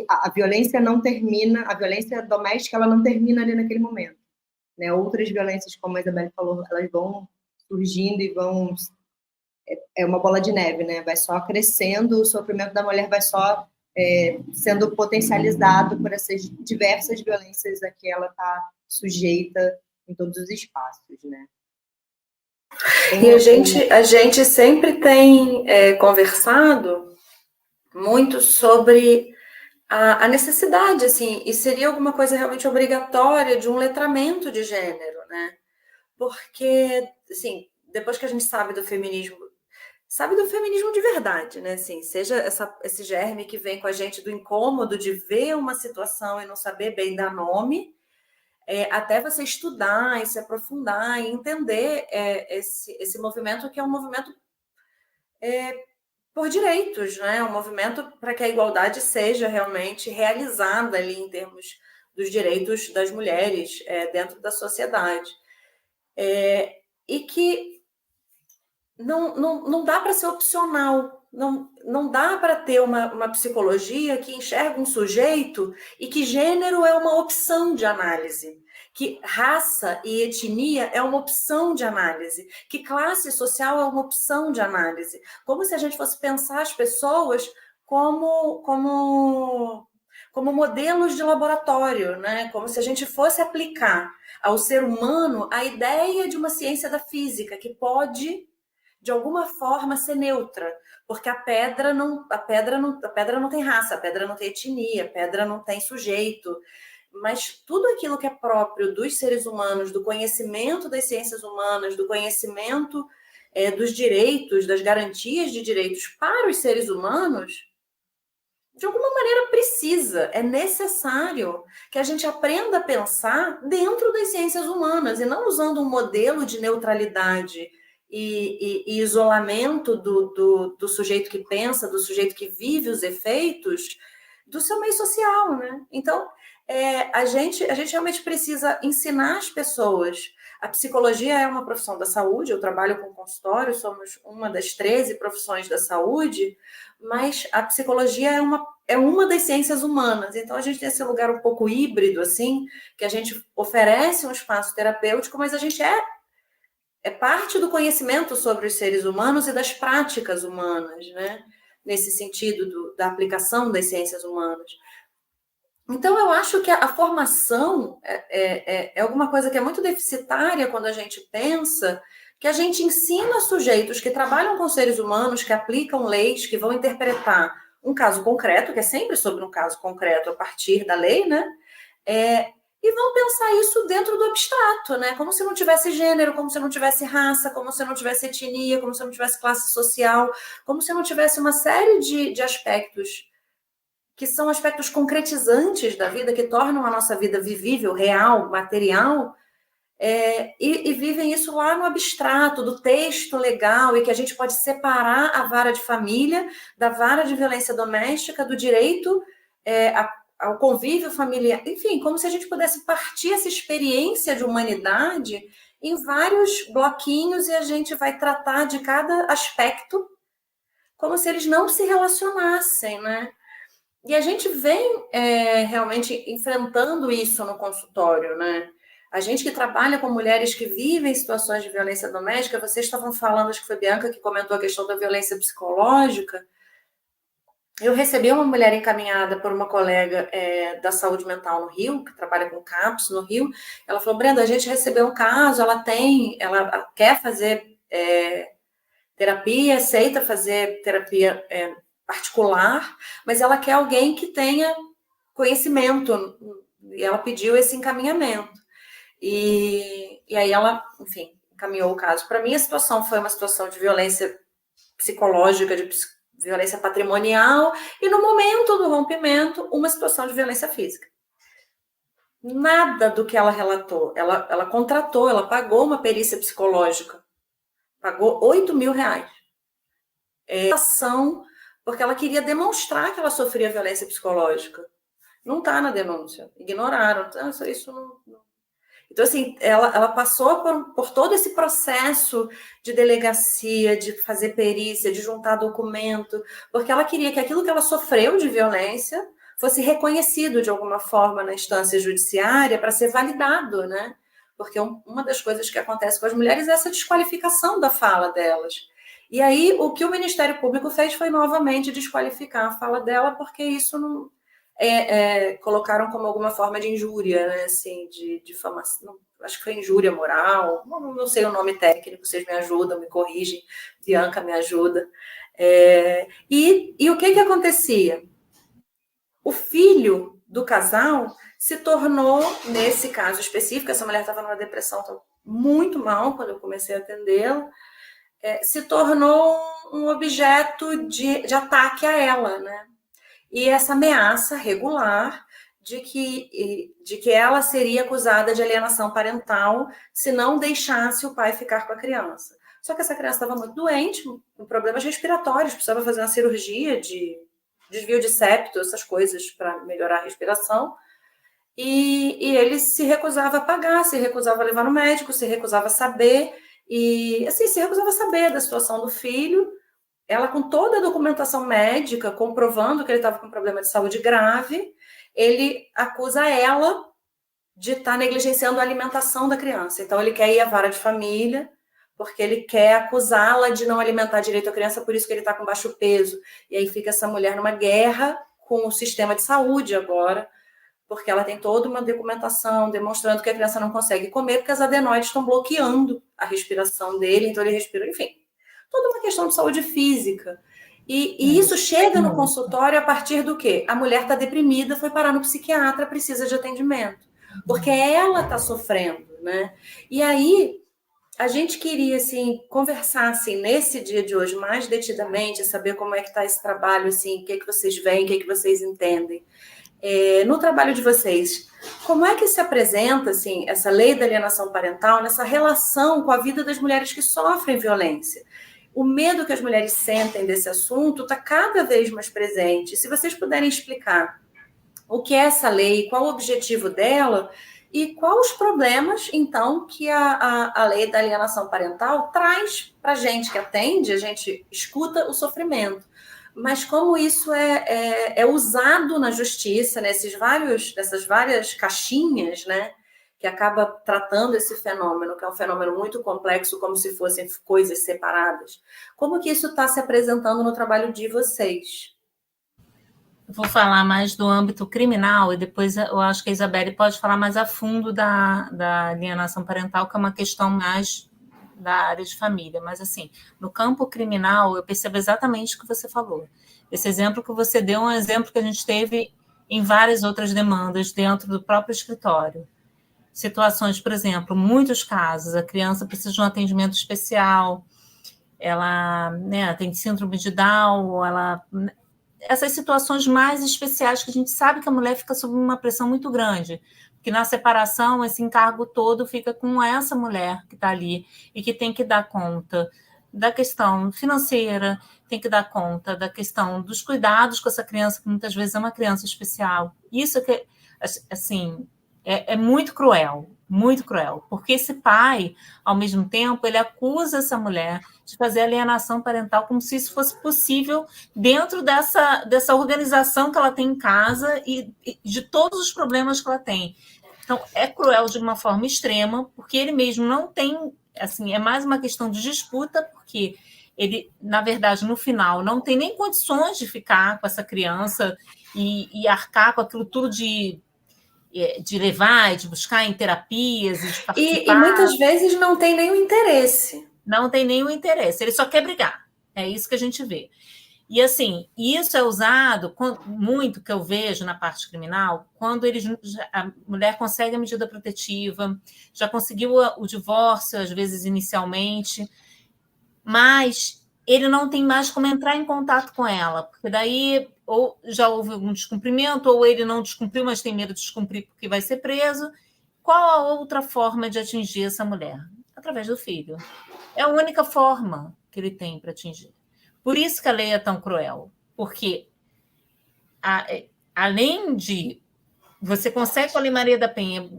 a violência não termina, a violência doméstica ela não termina ali naquele momento, né? Outras violências, como a Isabelle falou, elas vão surgindo e vão... É uma bola de neve, né? Vai só crescendo, o sofrimento da mulher vai só sendo potencializado por essas diversas violências a que ela está sujeita em todos os espaços, né? E a gente sempre tem conversado muito sobre a necessidade, assim, e seria alguma coisa realmente obrigatória de um letramento de gênero, né? Porque, assim, depois que a gente sabe do feminismo de verdade, né? Assim, seja esse germe que vem com a gente do incômodo de ver uma situação e não saber bem dar nome, até você estudar e se aprofundar e entender esse movimento, que é um movimento por direitos, né? Um movimento para que a igualdade seja realmente realizada ali em termos dos direitos das mulheres dentro da sociedade. E que não dá para ser opcional, não dá para ter uma psicologia que enxerga um sujeito e que gênero é uma opção de análise, que raça e etnia é uma opção de análise, que classe social é uma opção de análise, como se a gente fosse pensar as pessoas como modelos de laboratório, né? Como se a gente fosse aplicar ao ser humano a ideia de uma ciência da física que pode, de alguma forma, ser neutra, porque a pedra não tem raça, a pedra não tem etnia, a pedra não tem sujeito, mas tudo aquilo que é próprio dos seres humanos, do conhecimento das ciências humanas, do conhecimento dos direitos, das garantias de direitos para os seres humanos, de alguma maneira é necessário que a gente aprenda a pensar dentro das ciências humanas e não usando um modelo de neutralidade e isolamento do sujeito que pensa, do sujeito que vive os efeitos do seu meio social, né? Então, a gente realmente precisa ensinar as pessoas. A psicologia é uma profissão da saúde, eu trabalho com consultório, somos uma das 13 profissões da saúde, mas a psicologia é uma das ciências humanas, então a gente tem esse lugar um pouco híbrido, assim, que a gente oferece um espaço terapêutico, mas a gente é parte do conhecimento sobre os seres humanos e das práticas humanas, né? Nesse sentido da aplicação das ciências humanas. Então, eu acho que a formação é alguma coisa que é muito deficitária quando a gente pensa que a gente ensina sujeitos que trabalham com seres humanos, que aplicam leis, que vão interpretar um caso concreto, que é sempre sobre um caso concreto a partir da lei, né? E vão pensar isso dentro do abstrato, né? Como se não tivesse gênero, como se não tivesse raça, como se não tivesse etnia, como se não tivesse classe social, como se não tivesse uma série de aspectos que são aspectos concretizantes da vida, que tornam a nossa vida vivível, real, material, e vivem isso lá no abstrato, do texto legal, e que a gente pode separar a vara de família da vara de violência doméstica, do direito ao convívio familiar, enfim, como se a gente pudesse partir essa experiência de humanidade em vários bloquinhos e a gente vai tratar de cada aspecto como se eles não se relacionassem, né? E a gente vem realmente enfrentando isso no consultório, né? A gente que trabalha com mulheres que vivem situações de violência doméstica, vocês estavam falando, acho que foi Bianca que comentou a questão da violência psicológica. Eu recebi uma mulher encaminhada por uma colega da saúde mental no Rio, que trabalha com CAPS no Rio. Ela falou, Brenda, a gente recebeu um caso, ela quer fazer terapia, aceita fazer terapia particular, mas ela quer alguém que tenha conhecimento, e ela pediu esse encaminhamento. E aí ela, enfim, encaminhou o caso. Para mim, a situação foi uma situação de violência psicológica, de violência patrimonial, e no momento do rompimento, uma situação de violência física. Nada do que ela relatou. Ela contratou, ela pagou uma perícia psicológica, pagou R$8.000. Porque ela queria demonstrar que ela sofria violência psicológica. Não está na denúncia, ignoraram. Isso não. Então, assim, ela passou por todo esse processo de delegacia, de fazer perícia, de juntar documento, porque ela queria que aquilo que ela sofreu de violência fosse reconhecido de alguma forma na instância judiciária para ser validado, né? Porque uma das coisas que acontece com as mulheres é essa desqualificação da fala delas. E aí, o que o Ministério Público fez foi novamente desqualificar a fala dela, porque isso não... colocaram como alguma forma de injúria, né? Assim, de difamação, acho que foi injúria moral, não sei o nome técnico, vocês me ajudam, me corrigem, Bianca me ajuda. E o que acontecia? o filho do casal se tornou, nesse caso específico, essa mulher estava numa depressão muito mal quando eu comecei a atendê-la, se tornou um objeto de ataque a ela, né? E essa ameaça regular de que ela seria acusada de alienação parental se não deixasse o pai ficar com a criança. Só que essa criança estava muito doente, com problemas respiratórios, precisava fazer uma cirurgia de desvio de septo, essas coisas para melhorar a respiração. E ele se recusava a pagar, se recusava a levar no médico, se recusava a saber, e assim, se recusava a saber da situação do filho. Ela, com toda a documentação médica, comprovando que ele estava com um problema de saúde grave, ele acusa ela de estar negligenciando a alimentação da criança. Então, ele quer ir à vara de família, porque ele quer acusá-la de não alimentar direito a criança, por isso que ele está com baixo peso. E aí fica essa mulher numa guerra com o sistema de saúde agora, porque ela tem toda uma documentação demonstrando que a criança não consegue comer, porque as adenoides estão bloqueando a respiração dele, então ele respira, enfim. Toda uma questão de saúde física. E isso chega no consultório a partir do quê? A mulher está deprimida, foi parar no psiquiatra, precisa de atendimento. Porque ela está sofrendo, né? E aí, a gente queria, assim, conversar, assim, nesse dia de hoje, mais detidamente, saber como é que está esse trabalho, assim, o que vocês veem, o que vocês entendem. No trabalho de vocês, como é que se apresenta, assim, essa lei da alienação parental nessa relação com a vida das mulheres que sofrem violência? O medo que as mulheres sentem desse assunto está cada vez mais presente. Se vocês puderem explicar o que é essa lei, qual o objetivo dela e quais os problemas, então, que a lei da alienação parental traz para a gente que atende, a gente escuta o sofrimento. Mas como isso é usado na justiça, nessas várias caixinhas, né, que acaba tratando esse fenômeno, que é um fenômeno muito complexo, como se fossem coisas separadas. Como que isso está se apresentando no trabalho de vocês? Vou falar mais do âmbito criminal e depois eu acho que a Isabelle pode falar mais a fundo da alienação parental, que é uma questão mais da área de família. Mas, assim, no campo criminal, eu percebo exatamente o que você falou. Esse exemplo que você deu é um exemplo que a gente teve em várias outras demandas dentro do próprio escritório. Situações, por exemplo, muitos casos, a criança precisa de um atendimento especial, ela, né, tem síndrome de Down, essas situações mais especiais que a gente sabe que a mulher fica sob uma pressão muito grande, porque na separação esse encargo todo fica com essa mulher que está ali e que tem que dar conta da questão financeira, tem que dar conta da questão dos cuidados com essa criança, que muitas vezes é uma criança especial. Isso que, assim, é muito cruel, porque esse pai, ao mesmo tempo, ele acusa essa mulher de fazer alienação parental como se isso fosse possível dentro dessa organização que ela tem em casa e de todos os problemas que ela tem. Então, é cruel de uma forma extrema, porque ele mesmo não tem, assim, é mais uma questão de disputa, porque ele, na verdade, no final, não tem nem condições de ficar com essa criança e arcar com aquilo tudo de levar, de buscar em terapias e de participar. E muitas vezes não tem nenhum interesse. Não tem nenhum interesse, ele só quer brigar. É isso que a gente vê. E, assim, isso é usado muito, que eu vejo na parte criminal, quando a mulher consegue a medida protetiva, já conseguiu o divórcio, às vezes, inicialmente, mas ele não tem mais como entrar em contato com ela, porque daí ou já houve algum descumprimento, ou ele não descumpriu, mas tem medo de descumprir porque vai ser preso. Qual a outra forma de atingir essa mulher? Através do filho. É a única forma que ele tem para atingir. Por isso que a lei é tão cruel, porque além de você consegue com a Lei Maria da Penha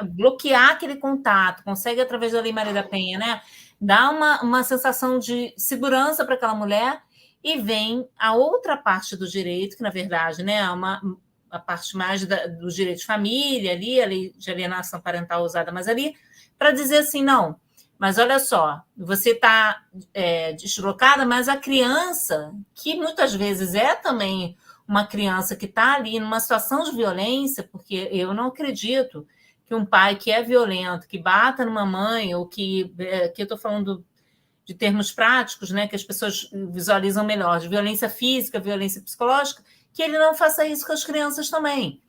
bloquear aquele contato, consegue através da Lei Maria da Penha, né, dar uma sensação de segurança para aquela mulher, e vem a outra parte do direito, que na verdade, né, a parte mais do direito de família, ali, a lei de alienação parental usada mais ali, para dizer assim, não, mas olha só, você está deslocada, mas a criança, que muitas vezes é também uma criança que está ali numa situação de violência, porque eu não acredito que um pai que é violento, que bata numa mãe, ou que eu estou falando de termos práticos, né, que as pessoas visualizam melhor, de violência física, violência psicológica, que ele não faça isso com as crianças também.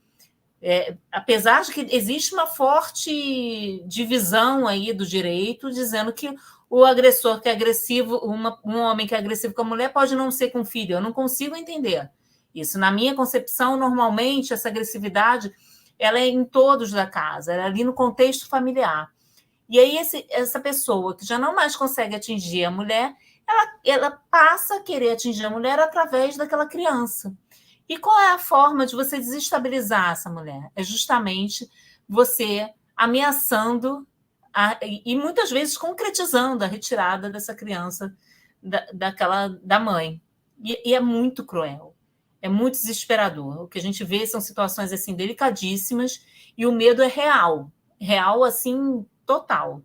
Apesar de que existe uma forte divisão aí do direito, dizendo que o agressor que é agressivo, um homem que é agressivo com a mulher, pode não ser com o filho. Eu não consigo entender isso. Na minha concepção, normalmente, essa agressividade ela é em todos da casa, ela é ali no contexto familiar. E aí, essa pessoa que já não mais consegue atingir a mulher, ela passa a querer atingir a mulher através daquela criança. E qual é a forma de você desestabilizar essa mulher? É justamente você ameaçando e muitas vezes concretizando a retirada dessa criança da mãe. E é muito cruel, é muito desesperador. O que a gente vê são situações assim delicadíssimas e o medo é real, assim, total.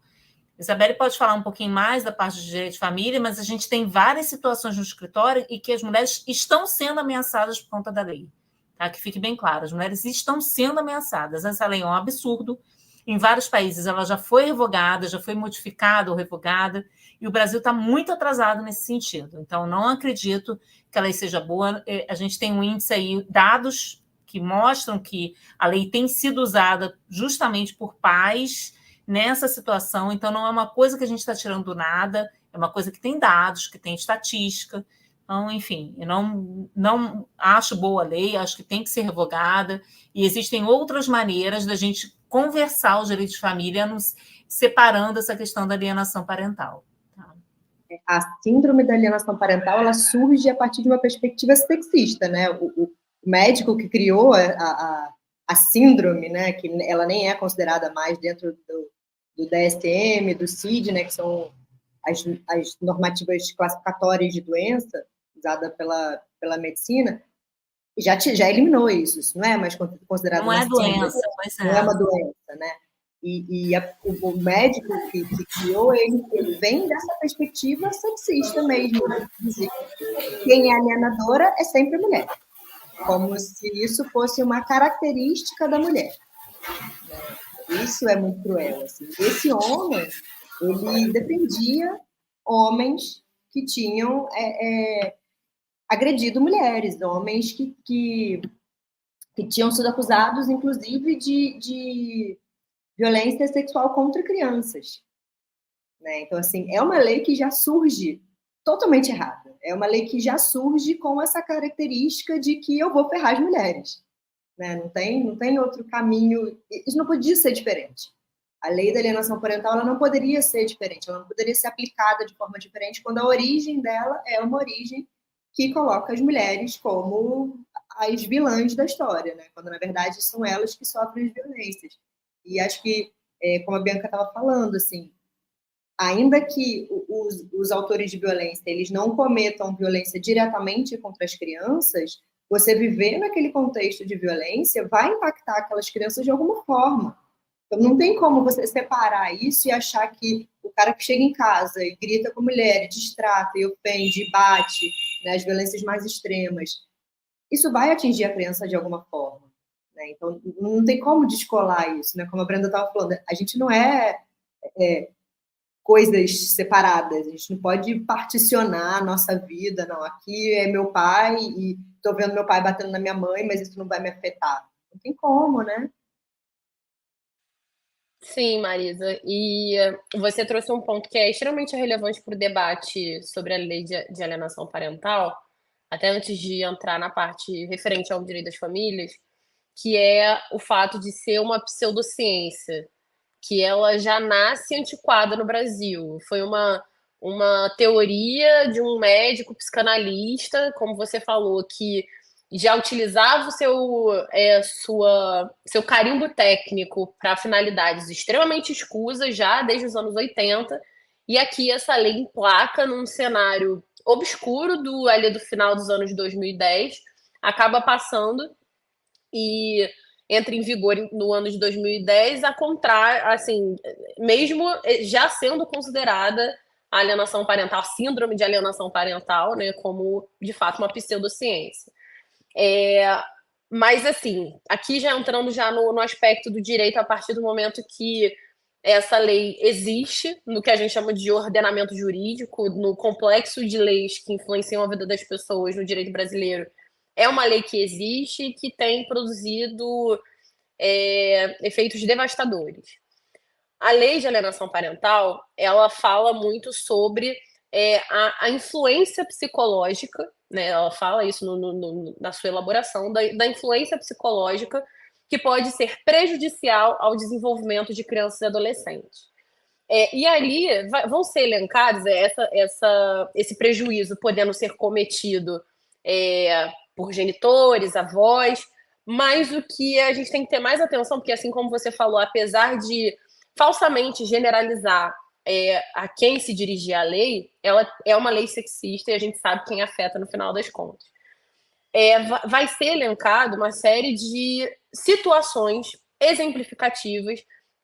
Isabelle pode falar um pouquinho mais da parte de direito de família, mas a gente tem várias situações no escritório em que as mulheres estão sendo ameaçadas por conta da lei. Tá? Que fique bem claro, as mulheres estão sendo ameaçadas. Essa lei é um absurdo. Em vários países ela já foi revogada, já foi modificada ou revogada, e o Brasil está muito atrasado nesse sentido. Então, não acredito que a lei seja boa. A gente tem um índice aí, dados que mostram que a lei tem sido usada justamente por pais nessa situação, então não é uma coisa que a gente está tirando do nada, é uma coisa que tem dados, que tem estatística. Então, enfim, eu não acho boa a lei, acho que tem que ser revogada, e existem outras maneiras da gente conversar os direitos de família, separando essa questão da alienação parental. Tá? A síndrome da alienação parental, ela surge a partir de uma perspectiva sexista, né? O médico que criou a síndrome, né, que ela nem é considerada mais dentro do DSM, do CID, né, que são as normativas classificatórias de doença usada pela medicina, já eliminou isso. Isso não é mais considerado uma doença, pois é. Não é uma doença, né? O médico que criou, ele vem dessa perspectiva sexista mesmo, né? Quem é alienadora é sempre a mulher, como se isso fosse uma característica da mulher. Isso é muito cruel. Assim. Esse homem, ele defendia homens que tinham agredido mulheres, homens que tinham sido acusados, inclusive, de violência sexual contra crianças. Né? Então, assim, é uma lei que já surge totalmente errada. É uma lei que já surge com essa característica de que eu vou ferrar as mulheres. Né? Não tem outro caminho. Isso não podia ser diferente. A lei da alienação parental ela não poderia ser diferente, ela não poderia ser aplicada de forma diferente quando a origem dela é uma origem que coloca as mulheres como as vilãs da história, né? Quando, na verdade, são elas que sofrem as violências. E acho que, como a Bianca estava falando, assim, ainda que os autores de violência eles não cometam violência diretamente contra as crianças, você viver naquele contexto de violência vai impactar aquelas crianças de alguma forma. Então, não tem como você separar isso e achar que o cara que chega em casa e grita com a mulher, e distrata, e ofende, e bate, né, as violências mais extremas, isso vai atingir a criança de alguma forma. Né? Então, não tem como descolar isso. Né? Como a Brenda estava falando, a gente não é coisas separadas, a gente não pode particionar a nossa vida, não. Aqui é meu pai e estou vendo meu pai batendo na minha mãe, mas isso não vai me afetar. Não tem como, né? Sim, Marisa. E você trouxe um ponto que é extremamente relevante para o debate sobre a lei de alienação parental, até antes de entrar na parte referente ao direito das famílias, que é o fato de ser uma pseudociência, que ela já nasce antiquada no Brasil. Foi uma teoria de um médico psicanalista, como você falou, que já utilizava seu carimbo técnico para finalidades extremamente escusas, já desde os anos 80, e aqui essa lei emplaca num cenário obscuro ali do final dos anos 2010, acaba passando e entra em vigor no ano de 2010, a contrário, assim, mesmo já sendo considerada a alienação parental, a síndrome de alienação parental, né, como de fato uma pseudociência. Mas assim, aqui já entrando já no aspecto do direito a partir do momento que essa lei existe, no que a gente chama de ordenamento jurídico, no complexo de leis que influenciam a vida das pessoas no direito brasileiro, é uma lei que existe e que tem produzido efeitos devastadores. A lei de alienação parental, ela fala muito sobre a influência psicológica, né? Ela fala isso na sua elaboração, da influência psicológica que pode ser prejudicial ao desenvolvimento de crianças e adolescentes. E ali vão ser elencados esse prejuízo podendo ser cometido por genitores, avós, mas o que a gente tem que ter mais atenção, porque assim como você falou, apesar de falsamente generalizar a quem se dirigir a lei, ela é uma lei sexista e a gente sabe quem afeta no final das contas. Vai ser elencado uma série de situações exemplificativas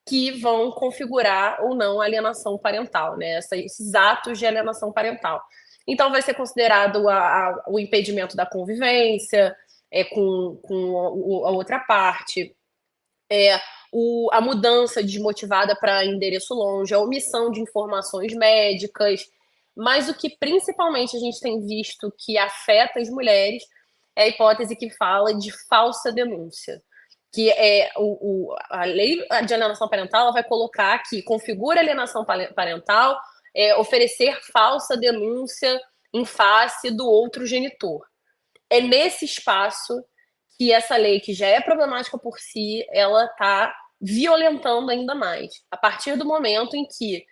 que vão configurar ou não a alienação parental, né? Esses atos de alienação parental. Então, vai ser considerado o impedimento da convivência com a outra parte, a mudança desmotivada para endereço longe, a omissão de informações médicas, mas o que principalmente a gente tem visto que afeta as mulheres é a hipótese que fala de falsa denúncia, que a lei de alienação parental ela vai colocar que configura alienação parental oferecer falsa denúncia em face do outro genitor. É nesse espaço que essa lei, que já é problemática por si, ela está violentando ainda mais. A partir do momento em que,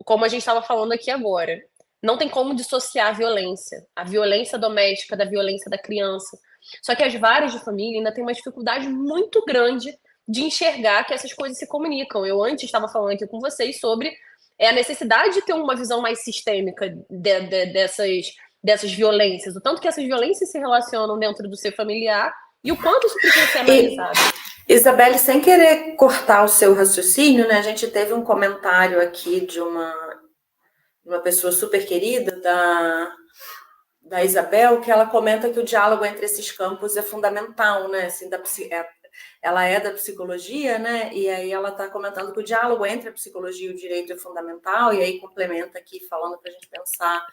como a gente estava falando aqui agora, não tem como dissociar a violência doméstica da violência da criança. Só que as varas de família ainda têm uma dificuldade muito grande de enxergar que essas coisas se comunicam. Eu antes estava falando aqui com vocês sobre a necessidade de ter uma visão mais sistêmica dessas violências, o tanto que essas violências se relacionam dentro do ser familiar e o quanto isso precisa ser analisado. Isabelle, sem querer cortar o seu raciocínio, né? A gente teve um comentário aqui de uma pessoa super querida, da Isabel, que ela comenta que o diálogo entre esses campos é fundamental, né? Assim, ela é da psicologia, né? E aí ela está comentando que o diálogo entre a psicologia e o direito é fundamental, e aí complementa aqui falando para a gente pensar,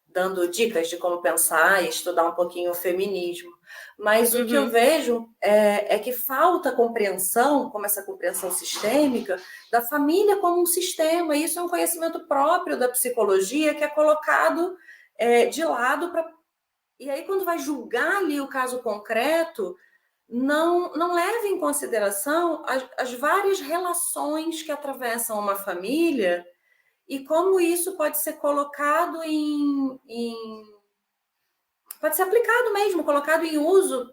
dando dicas de como pensar e estudar um pouquinho o feminismo. Mas o que eu vejo é que falta compreensão, como essa compreensão sistêmica, da família como um sistema. E isso é um conhecimento próprio da psicologia que é colocado de lado. E aí, quando vai julgar ali o caso concreto, não leva em consideração as várias relações que atravessam uma família e como isso pode ser colocado pode ser aplicado mesmo, colocado em uso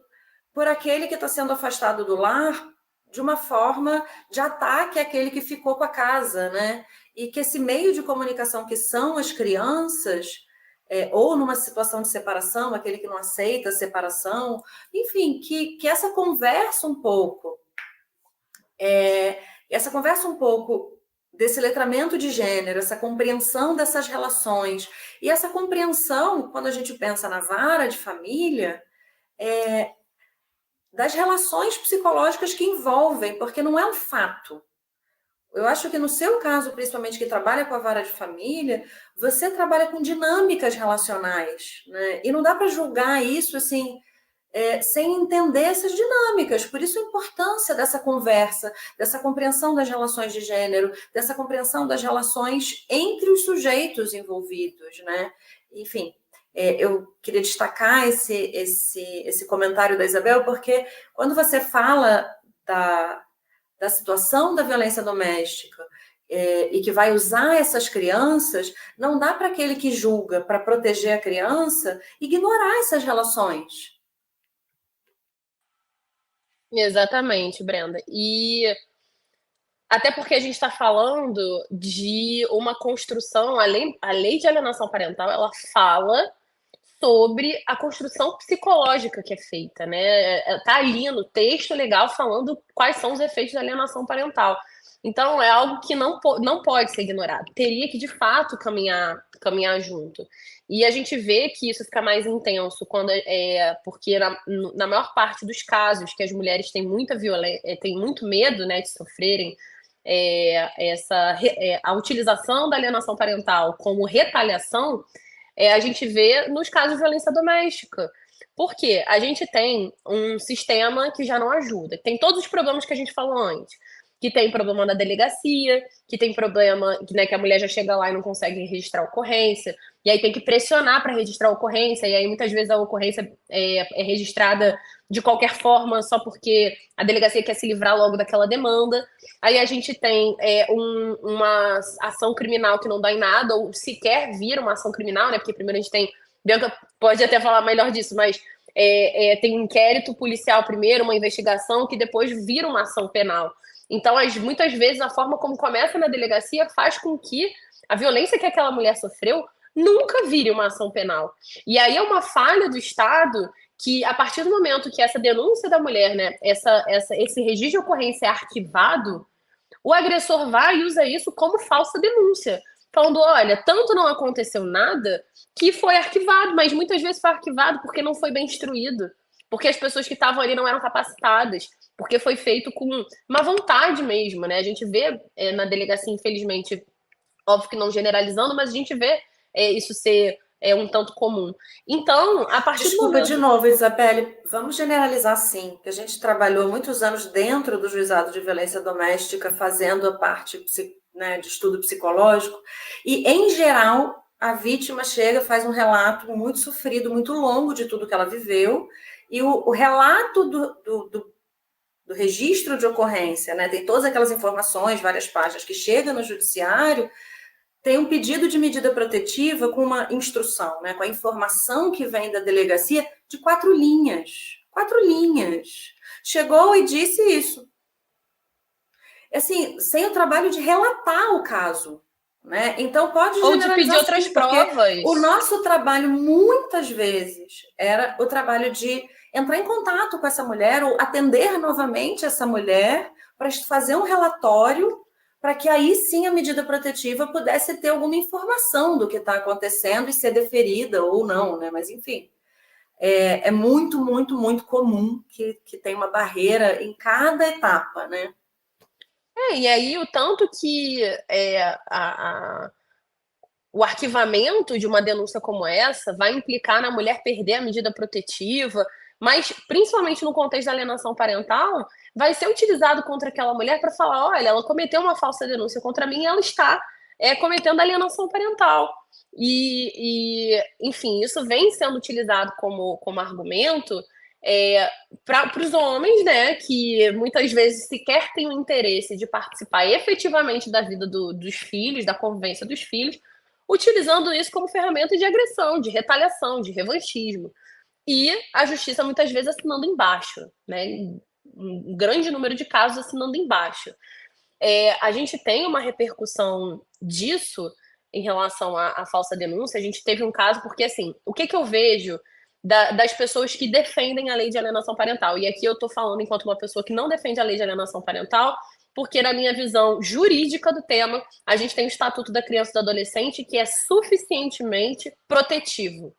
por aquele que está sendo afastado do lar de uma forma de ataque àquele que ficou com a casa, né? E que esse meio de comunicação que são as crianças, ou numa situação de separação, aquele que não aceita a separação, enfim, que essa conversa um pouco, desse letramento de gênero, essa compreensão dessas relações, e essa compreensão, quando a gente pensa na vara de família, das relações psicológicas que envolvem, porque não é um fato. Eu acho que no seu caso, principalmente que trabalha com a vara de família, você trabalha com dinâmicas relacionais, né? E não dá para julgar isso assim, sem entender essas dinâmicas. Por isso a importância dessa conversa, dessa compreensão das relações de gênero, dessa compreensão das relações entre os sujeitos envolvidos, né? Enfim, eu queria destacar esse comentário da Isabel, porque quando você fala da situação da violência doméstica e que vai usar essas crianças, não dá para aquele que julga para proteger a criança ignorar essas relações. Exatamente, Brenda. E até porque a gente está falando de uma construção, a lei de alienação parental, ela fala sobre a construção psicológica que é feita, né? Tá ali no texto legal falando quais são os efeitos da alienação parental. Então, é algo que não pode ser ignorado. Teria que, de fato, caminhar junto. E a gente vê que isso fica mais intenso porque na maior parte dos casos que as mulheres têm muita violência, têm muito medo, né, de sofrerem a utilização da alienação parental como retaliação, a gente vê nos casos de violência doméstica. Porque a gente tem um sistema que já não ajuda. Tem todos os problemas que a gente falou antes. Que tem problema na delegacia, que tem problema, né, que a mulher já chega lá e não consegue registrar a ocorrência, e aí tem que pressionar para registrar a ocorrência, e aí muitas vezes a ocorrência é registrada de qualquer forma, só porque a delegacia quer se livrar logo daquela demanda. Aí a gente tem uma ação criminal que não dá em nada, ou sequer vira uma ação criminal, né? Porque primeiro a gente tem... Bianca pode até falar melhor disso, mas tem um inquérito policial primeiro, uma investigação, que depois vira uma ação penal. Então, muitas vezes, a forma como começa na delegacia faz com que a violência que aquela mulher sofreu nunca vire uma ação penal. E aí é uma falha do Estado que, a partir do momento que essa denúncia da mulher, né, esse registro de ocorrência é arquivado, o agressor vai e usa isso como falsa denúncia. Falando, olha, tanto não aconteceu nada que foi arquivado, mas muitas vezes foi arquivado porque não foi bem instruído, porque as pessoas que estavam ali não eram capacitadas, porque foi feito com má vontade mesmo, né? A gente vê na delegacia, infelizmente, óbvio que não generalizando, mas a gente vê isso ser um tanto comum. Então, a partir Desculpa, do momento... de novo, Isabelle, vamos generalizar sim, que a gente trabalhou muitos anos dentro do juizado de violência doméstica, fazendo a parte, né, de estudo psicológico, e, em geral, a vítima chega, faz um relato muito sofrido, muito longo de tudo que ela viveu, e o relato do registro de ocorrência, né, tem todas aquelas informações, várias páginas, que chega no judiciário, tem um pedido de medida protetiva com uma instrução, né, com a informação que vem da delegacia de 4 linhas. 4 linhas. Chegou e disse isso. Assim, sem o trabalho de relatar o caso, né? Então pode ou de pedir outras provas. O nosso trabalho, muitas vezes, era o trabalho de entrar em contato com essa mulher ou atender novamente essa mulher para fazer um relatório para que aí sim a medida protetiva pudesse ter alguma informação do que está acontecendo e ser deferida ou não, né? Mas, enfim, é muito, muito, muito comum que tem uma barreira em cada etapa, né? E aí o tanto que o arquivamento de uma denúncia como essa vai implicar na mulher perder a medida protetiva, mas principalmente no contexto da alienação parental, vai ser utilizado contra aquela mulher para falar, olha, ela cometeu uma falsa denúncia contra mim e ela está cometendo alienação parental. Enfim, isso vem sendo utilizado como argumento para os homens, né, que muitas vezes sequer têm o interesse de participar efetivamente da vida dos filhos, da convivência dos filhos, utilizando isso como ferramenta de agressão, de retaliação, de revanchismo. E a justiça muitas vezes assinando embaixo, né? Um grande número de casos assinando embaixo. A gente tem uma repercussão disso em relação à falsa denúncia. A gente teve um caso, porque assim, o que eu vejo das pessoas que defendem a lei de alienação parental? E aqui eu estou falando enquanto uma pessoa que não defende a lei de alienação parental, porque na minha visão jurídica do tema, a gente tem o Estatuto da Criança e do Adolescente que é suficientemente protetivo.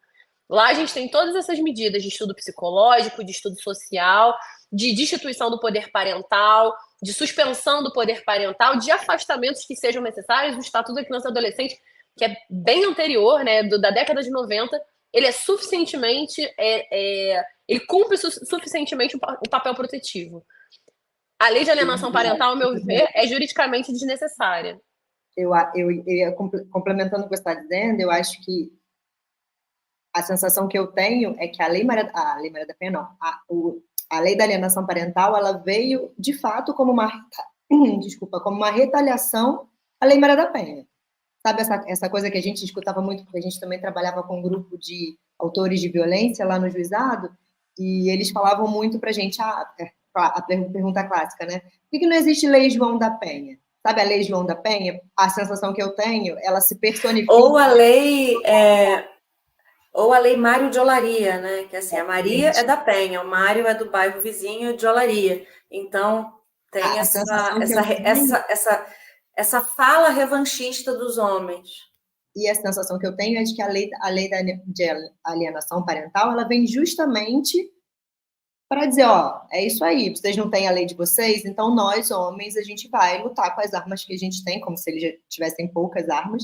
Lá a gente tem todas essas medidas de estudo psicológico, de estudo social, de destituição do poder parental, de suspensão do poder parental, de afastamentos que sejam necessários. O Estatuto da Criança e do Adolescente, que é bem anterior, né, da década de 90, ele é suficientemente, ele cumpre suficientemente o papel protetivo. A lei de alienação parental, ao meu ver, é juridicamente desnecessária. Eu complementando o que você está dizendo, eu acho que a sensação que eu tenho é que a Lei Maria da Penha, não, a Lei da Alienação Parental, ela veio, de fato, como uma retaliação à Lei Maria da Penha. Sabe essa coisa que a gente escutava muito, porque a gente também trabalhava com um grupo de autores de violência lá no juizado, e eles falavam muito pra gente, a pergunta clássica, né? Por que não existe Lei João da Penha? Sabe a Lei João da Penha? A sensação que eu tenho, ela se personifica... Ou a lei Mário de Olaria, né? Que assim, a Maria é da Penha, o Mário é do bairro vizinho de Olaria. Então, tem essa fala revanchista dos homens. E a sensação que eu tenho é de que a lei de alienação parental, ela vem justamente para dizer, é isso aí, vocês não têm a lei de vocês, então nós, homens, a gente vai lutar com as armas que a gente tem, como se eles já tivessem poucas armas.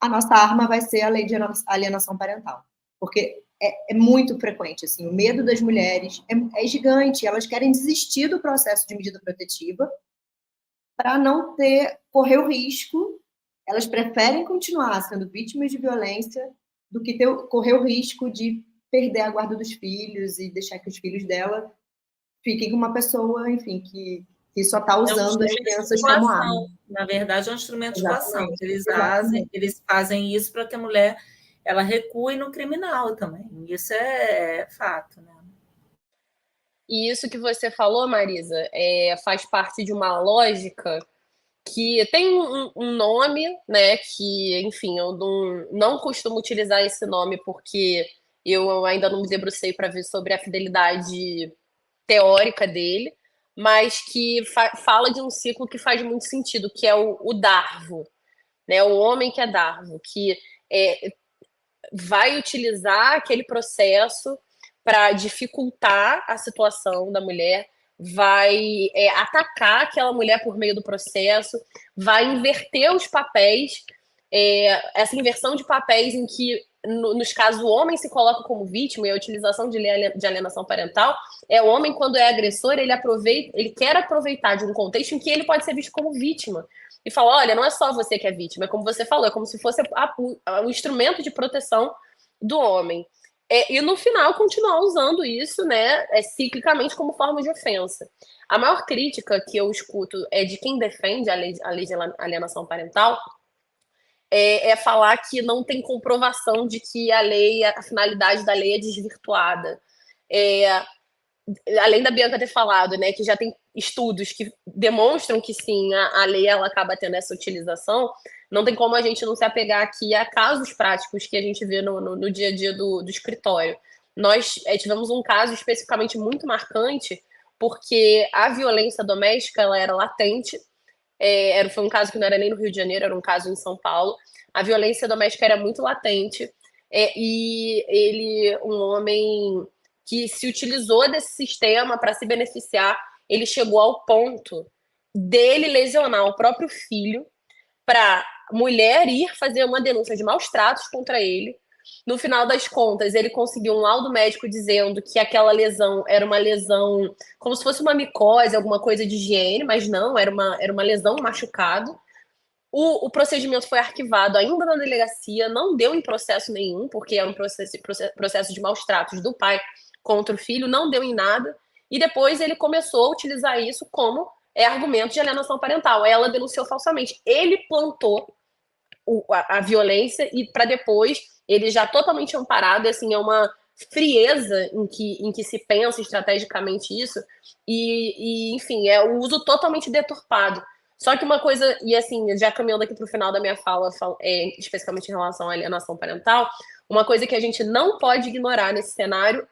A nossa arma vai ser a lei de alienação parental. Porque é muito frequente, assim, o medo das mulheres é gigante, elas querem desistir do processo de medida protetiva para não correr o risco, elas preferem continuar sendo vítimas de violência do que correr o risco de perder a guarda dos filhos e deixar que os filhos dela fiquem com uma pessoa, enfim, que só está usando as crianças como arma. Na verdade, é um instrumento de coação. Exatamente. Eles fazem isso para que a mulher ela recue no criminal também. Isso é fato, né? E isso que você falou, Marisa, faz parte de uma lógica que tem um nome, né? Que, enfim, eu não costumo utilizar esse nome porque eu ainda não me debrucei para ver sobre a fidelidade teórica dele, mas que fala de um ciclo que faz muito sentido, que é o Darvo, né? O homem que é Darvo, que vai utilizar aquele processo para dificultar a situação da mulher, vai atacar aquela mulher por meio do processo, vai inverter os papéis, essa inversão de papéis em que, nos casos, o homem se coloca como vítima e a utilização de alienação parental, o homem, quando é agressor, ele quer aproveitar de um contexto em que ele pode ser visto como vítima. E fala, olha, não é só você que é vítima, é como você falou, é como se fosse um instrumento de proteção do homem. E no final continuar usando isso, né, ciclicamente como forma de ofensa. A maior crítica que eu escuto é de quem defende a lei de alienação parental, falar que não tem comprovação de que a finalidade da lei é desvirtuada. Além da Bianca ter falado, né, que já tem estudos que demonstram que sim, a lei ela acaba tendo essa utilização, não tem como a gente não se apegar aqui a casos práticos que a gente vê no dia a dia do escritório. Nós tivemos um caso especificamente muito marcante, porque a violência doméstica ela era latente, foi um caso que não era nem no Rio de Janeiro, era um caso em São Paulo. A violência doméstica era muito latente, e um homem que se utilizou desse sistema para se beneficiar, ele chegou ao ponto dele lesionar o próprio filho para a mulher ir fazer uma denúncia de maus tratos contra ele. No final das contas, ele conseguiu um laudo médico dizendo que aquela lesão era uma lesão como se fosse uma micose, alguma coisa de higiene, mas não, era uma lesão, um machucado. O procedimento foi arquivado ainda na delegacia, não deu em processo nenhum, porque era um processo de maus tratos do pai contra o filho, não deu em nada. E depois ele começou a utilizar isso como argumento de alienação parental. Ela denunciou falsamente. Ele plantou a violência e para depois ele já totalmente amparado, assim, é uma frieza em que se pensa estrategicamente isso e enfim, é o uso totalmente deturpado. Só que uma coisa, e assim, já caminhando aqui para o final da minha fala, especificamente em relação à alienação parental, uma coisa que a gente não pode ignorar nesse cenário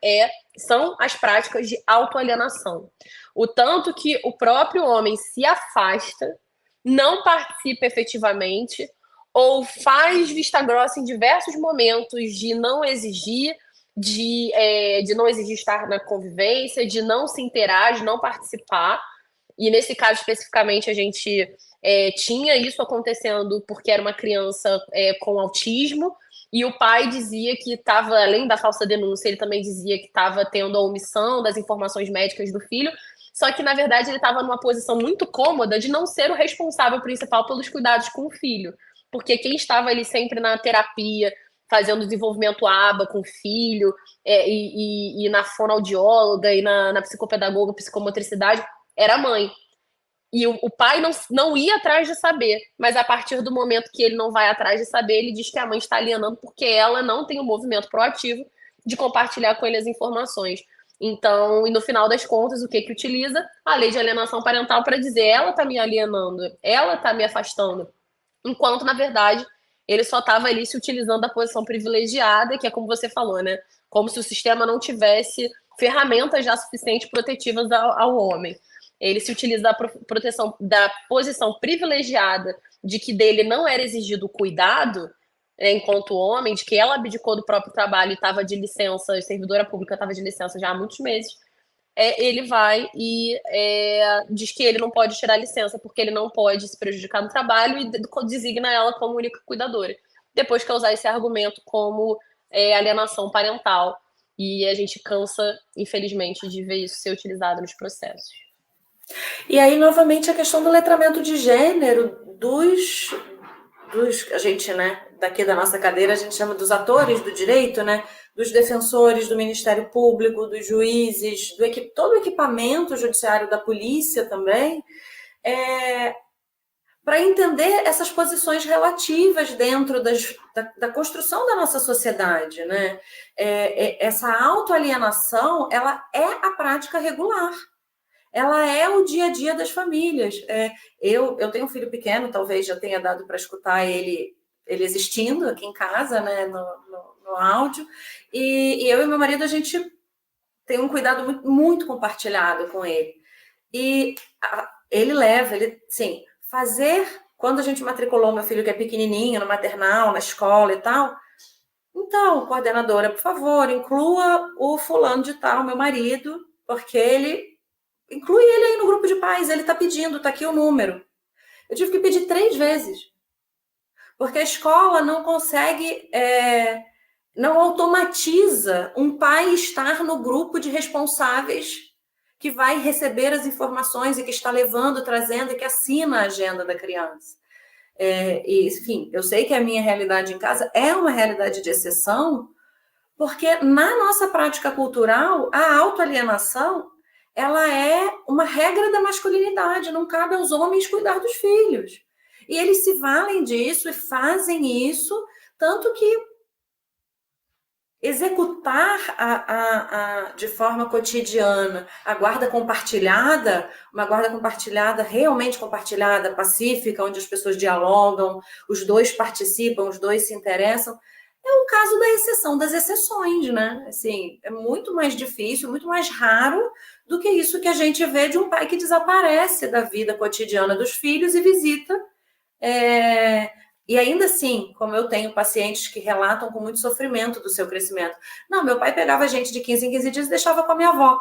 são as práticas de autoalienação. O tanto que o próprio homem se afasta, não participa efetivamente, ou faz vista grossa em diversos momentos de não exigir, de não exigir estar na convivência, de não se inteirar, de não participar. E nesse caso especificamente a gente tinha isso acontecendo porque era uma criança com autismo, e o pai dizia que estava, além da falsa denúncia, ele também dizia que estava tendo a omissão das informações médicas do filho, só que na verdade ele estava numa posição muito cômoda de não ser o responsável principal pelos cuidados com o filho, porque quem estava ali sempre na terapia, fazendo desenvolvimento ABA com o filho, e na fonoaudióloga, e na psicopedagoga, psicomotricidade, era a mãe. E o pai não ia atrás de saber, mas a partir do momento que ele não vai atrás de saber, ele diz que a mãe está alienando porque ela não tem um movimento proativo de compartilhar com ele as informações. Então, e no final das contas, o que utiliza? A lei de alienação parental para dizer ela está me alienando, ela está me afastando. Enquanto, na verdade, ele só estava ali se utilizando da posição privilegiada, que é como você falou, né? Como se o sistema não tivesse ferramentas já suficientes protetivas ao homem. Ele se utiliza da proteção da posição privilegiada de que dele não era exigido cuidado, enquanto homem, de que ela abdicou do próprio trabalho e estava de licença, servidora pública estava de licença já há muitos meses. Ele vai e diz que ele não pode tirar licença porque ele não pode se prejudicar no trabalho e designa ela como única cuidadora. Depois quer usar esse argumento como alienação parental. E a gente cansa, infelizmente, de ver isso ser utilizado nos processos. E aí, novamente, a questão do letramento de gênero dos a gente, né, daqui da nossa cadeira, a gente chama dos atores do direito, né, dos defensores do Ministério Público, dos juízes, todo o equipamento judiciário da polícia também, para entender essas posições relativas dentro da construção da nossa sociedade, né? Essa autoalienação, ela é a prática regular. Ela é o dia a dia das famílias. Eu tenho um filho pequeno, talvez já tenha dado para escutar ele existindo aqui em casa, né, no áudio, e eu e meu marido, a gente tem um cuidado muito, muito compartilhado com ele. E sim, fazer, quando a gente matriculou meu filho, que é pequenininho, no maternal, na escola e tal, então, coordenadora, por favor, inclua o fulano de tal, meu marido, porque inclui ele aí no grupo de pais, ele está pedindo, está aqui o número. Eu tive que pedir 3 vezes, porque a escola não consegue, não automatiza um pai estar no grupo de responsáveis que vai receber as informações e que está levando, trazendo e que assina a agenda da criança. E, enfim, eu sei que a minha realidade em casa é uma realidade de exceção, porque na nossa prática cultural, a autoalienação, ela é uma regra da masculinidade, não cabe aos homens cuidar dos filhos. E eles se valem disso e fazem isso, tanto que executar de forma cotidiana a guarda compartilhada, uma guarda compartilhada, realmente compartilhada, pacífica, onde as pessoas dialogam, os dois participam, os dois se interessam, é um caso da exceção das exceções, né? Assim, é muito mais difícil, muito mais raro do que isso que a gente vê de um pai que desaparece da vida cotidiana dos filhos e visita. E ainda assim, como eu tenho pacientes que relatam com muito sofrimento do seu crescimento. Não, meu pai pegava a gente de 15 em 15 dias e deixava com a minha avó.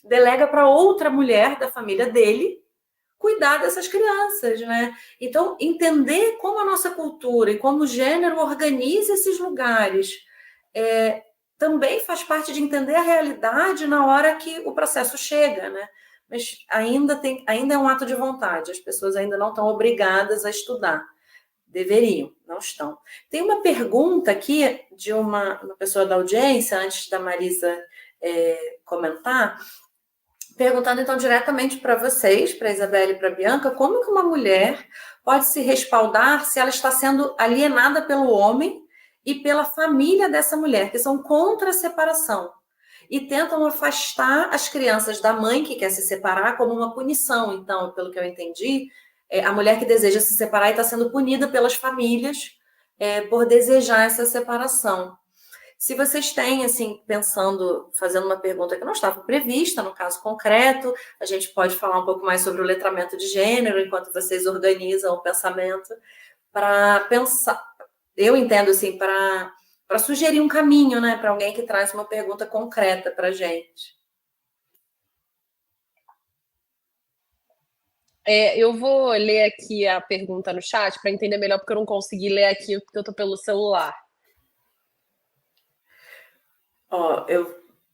Delega para outra mulher da família dele cuidar dessas crianças, né? Então, entender como a nossa cultura e como o gênero organiza esses lugares também faz parte de entender a realidade na hora que o processo chega, né? Mas ainda é um ato de vontade, as pessoas ainda não estão obrigadas a estudar. Deveriam, não estão. Tem uma pergunta aqui de uma pessoa da audiência, antes da Marisa comentar, perguntando então diretamente para vocês, para a Isabelle e para a Bianca, como que uma mulher pode se respaldar se ela está sendo alienada pelo homem e pela família dessa mulher, que são contra a separação, e tentam afastar as crianças da mãe que quer se separar como uma punição. Então, pelo que eu entendi, a mulher que deseja se separar e está sendo punida pelas famílias por desejar essa separação. Se vocês têm, assim, fazendo uma pergunta que não estava prevista, no caso concreto, a gente pode falar um pouco mais sobre o letramento de gênero, enquanto vocês organizam o pensamento, para pensar, eu entendo assim, para sugerir um caminho, né, para alguém que traz uma pergunta concreta para a gente. Eu vou ler aqui a pergunta no chat para entender melhor, porque eu não consegui ler aqui, porque eu estou pelo celular.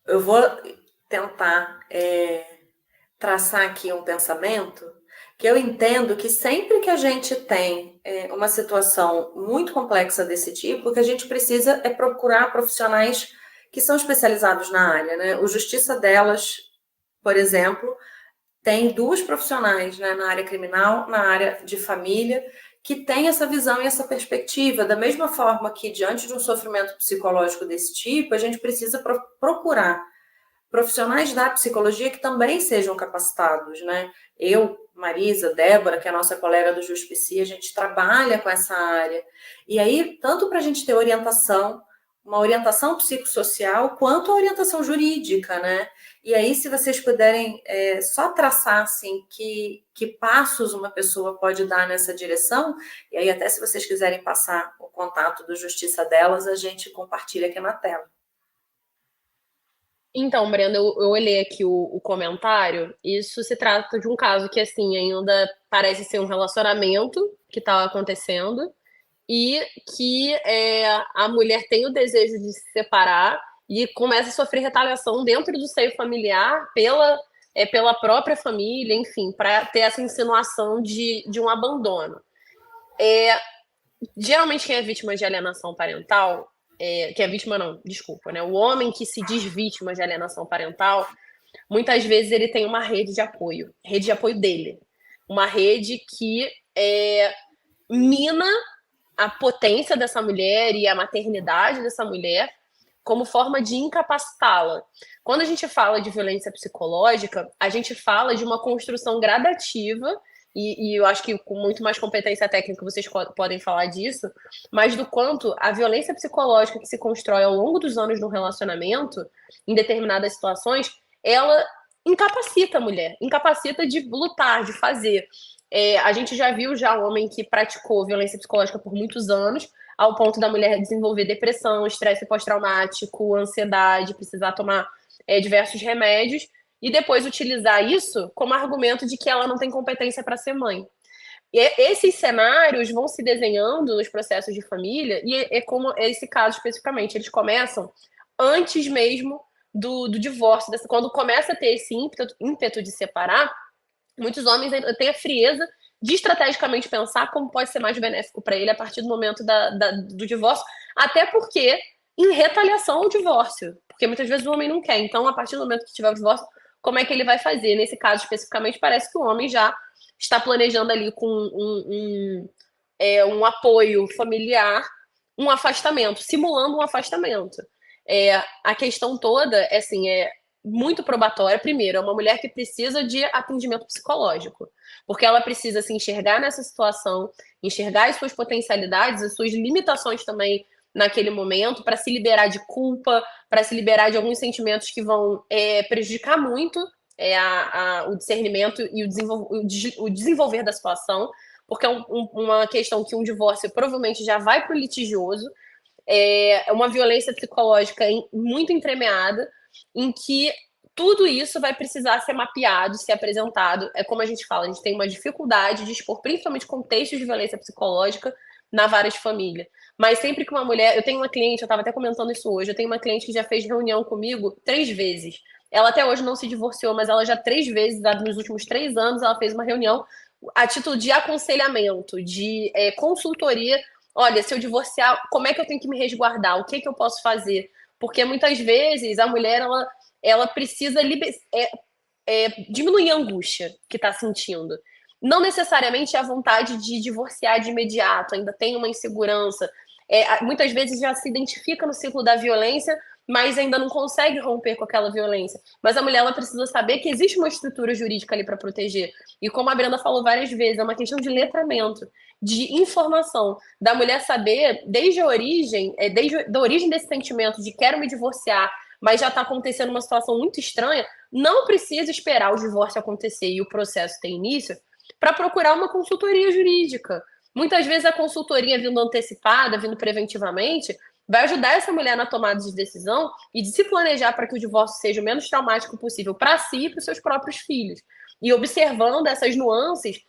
Eu vou tentar traçar aqui um pensamento que eu entendo que sempre que a gente tem uma situação muito complexa desse tipo, o que a gente precisa é procurar profissionais que são especializados na área, né? O Justiça Delas, por exemplo, tem 2 profissionais, né, na área criminal, na área de família, que tem essa visão e essa perspectiva. Da mesma forma que, diante de um sofrimento psicológico desse tipo, a gente precisa procurar profissionais da psicologia que também sejam capacitados, né? Eu, Marisa, Débora, que é a nossa colega do Justiça, a gente trabalha com essa área. E aí, tanto para a gente ter uma orientação psicossocial, quanto a orientação jurídica, né? E aí, se vocês puderem só traçar, assim, que passos uma pessoa pode dar nessa direção, e aí até se vocês quiserem passar o contato do Justiça Delas, a gente compartilha aqui na tela. Então, Brenda, eu olhei aqui o comentário. Isso se trata de um caso que, assim, ainda parece ser um relacionamento que está acontecendo. e que a mulher tem o desejo de se separar e começa a sofrer retaliação dentro do seio familiar pela própria família, enfim, para ter essa insinuação de um abandono. Geralmente quem é vítima de alienação parental, quem é vítima não, desculpa, né? O homem que se diz vítima de alienação parental, muitas vezes ele tem uma rede de apoio dele, uma rede que mina a potência dessa mulher e a maternidade dessa mulher como forma de incapacitá-la. Quando a gente fala de violência psicológica, a gente fala de uma construção gradativa, e eu acho que com muito mais competência técnica vocês podem falar disso, mas do quanto a violência psicológica que se constrói ao longo dos anos no relacionamento, em determinadas situações, ela incapacita a mulher, incapacita de lutar, de fazer. A gente já viu um homem que praticou violência psicológica por muitos anos, ao ponto da mulher desenvolver depressão, estresse pós-traumático, ansiedade, precisar tomar diversos remédios, e depois utilizar isso como argumento de que ela não tem competência para ser mãe. E esses cenários vão se desenhando nos processos de família, e é como esse caso especificamente, eles começam antes mesmo do divórcio, quando começa a ter esse ímpeto de separar, muitos homens têm a frieza de estrategicamente pensar como pode ser mais benéfico para ele a partir do momento do divórcio, até porque em retaliação ao divórcio, porque muitas vezes o homem não quer. Então, a partir do momento que tiver o divórcio, como é que ele vai fazer? Nesse caso, especificamente, parece que o homem já está planejando ali com um apoio familiar, um afastamento, simulando um afastamento. A questão toda é muito probatória. Primeiro, é uma mulher que precisa de atendimento psicológico, porque ela precisa se enxergar nessa situação, enxergar as suas potencialidades, as suas limitações também naquele momento, para se liberar de culpa, para se liberar de alguns sentimentos que vão prejudicar muito o discernimento e o desenvolver da situação, porque é uma questão que um divórcio provavelmente já vai para o litigioso, é uma violência psicológica muito entremeada, em que tudo isso vai precisar ser mapeado, ser apresentado. É como a gente fala, a gente tem uma dificuldade de expor principalmente contextos de violência psicológica na vara de família. Mas sempre que uma mulher... Eu tenho uma cliente, eu estava até comentando isso hoje, eu tenho uma cliente que já fez reunião comigo 3 vezes. Ela até hoje não se divorciou, mas ela já 3 vezes, nos últimos 3 anos, ela fez uma reunião a título de aconselhamento, de consultoria. Olha, se eu divorciar, como é que eu tenho que me resguardar? O que eu posso fazer? Porque muitas vezes a mulher ela precisa diminuir a angústia que está sentindo. Não necessariamente a vontade de divorciar de imediato, ainda tem uma insegurança. Muitas vezes já se identifica no ciclo da violência, mas ainda não consegue romper com aquela violência. Mas a mulher ela precisa saber que existe uma estrutura jurídica ali para proteger. E como a Brenda falou várias vezes, é uma questão de letramento, de informação, da mulher saber desde a origem, da origem desse sentimento de quero me divorciar, mas já está acontecendo uma situação muito estranha, não precisa esperar o divórcio acontecer e o processo ter início para procurar uma consultoria jurídica. Muitas vezes a consultoria vindo antecipada, vindo preventivamente, vai ajudar essa mulher na tomada de decisão e de se planejar para que o divórcio seja o menos traumático possível para si e para os seus próprios filhos. E observando essas nuances,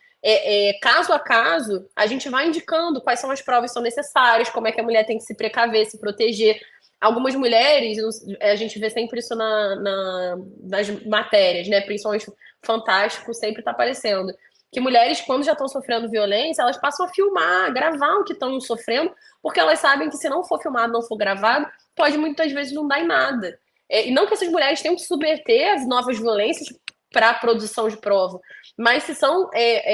caso a caso, a gente vai indicando quais são as provas que são necessárias, como é que a mulher tem que se precaver, se proteger. Algumas mulheres, a gente vê sempre isso nas matérias, né? Principalmente Fantástico, sempre está aparecendo. Que mulheres, quando já estão sofrendo violência, elas passam a filmar, gravar o que estão sofrendo, porque elas sabem que se não for filmado, não for gravado, pode muitas vezes não dar em nada. E não que essas mulheres tenham que submeter as novas violências para a produção de prova, mas se são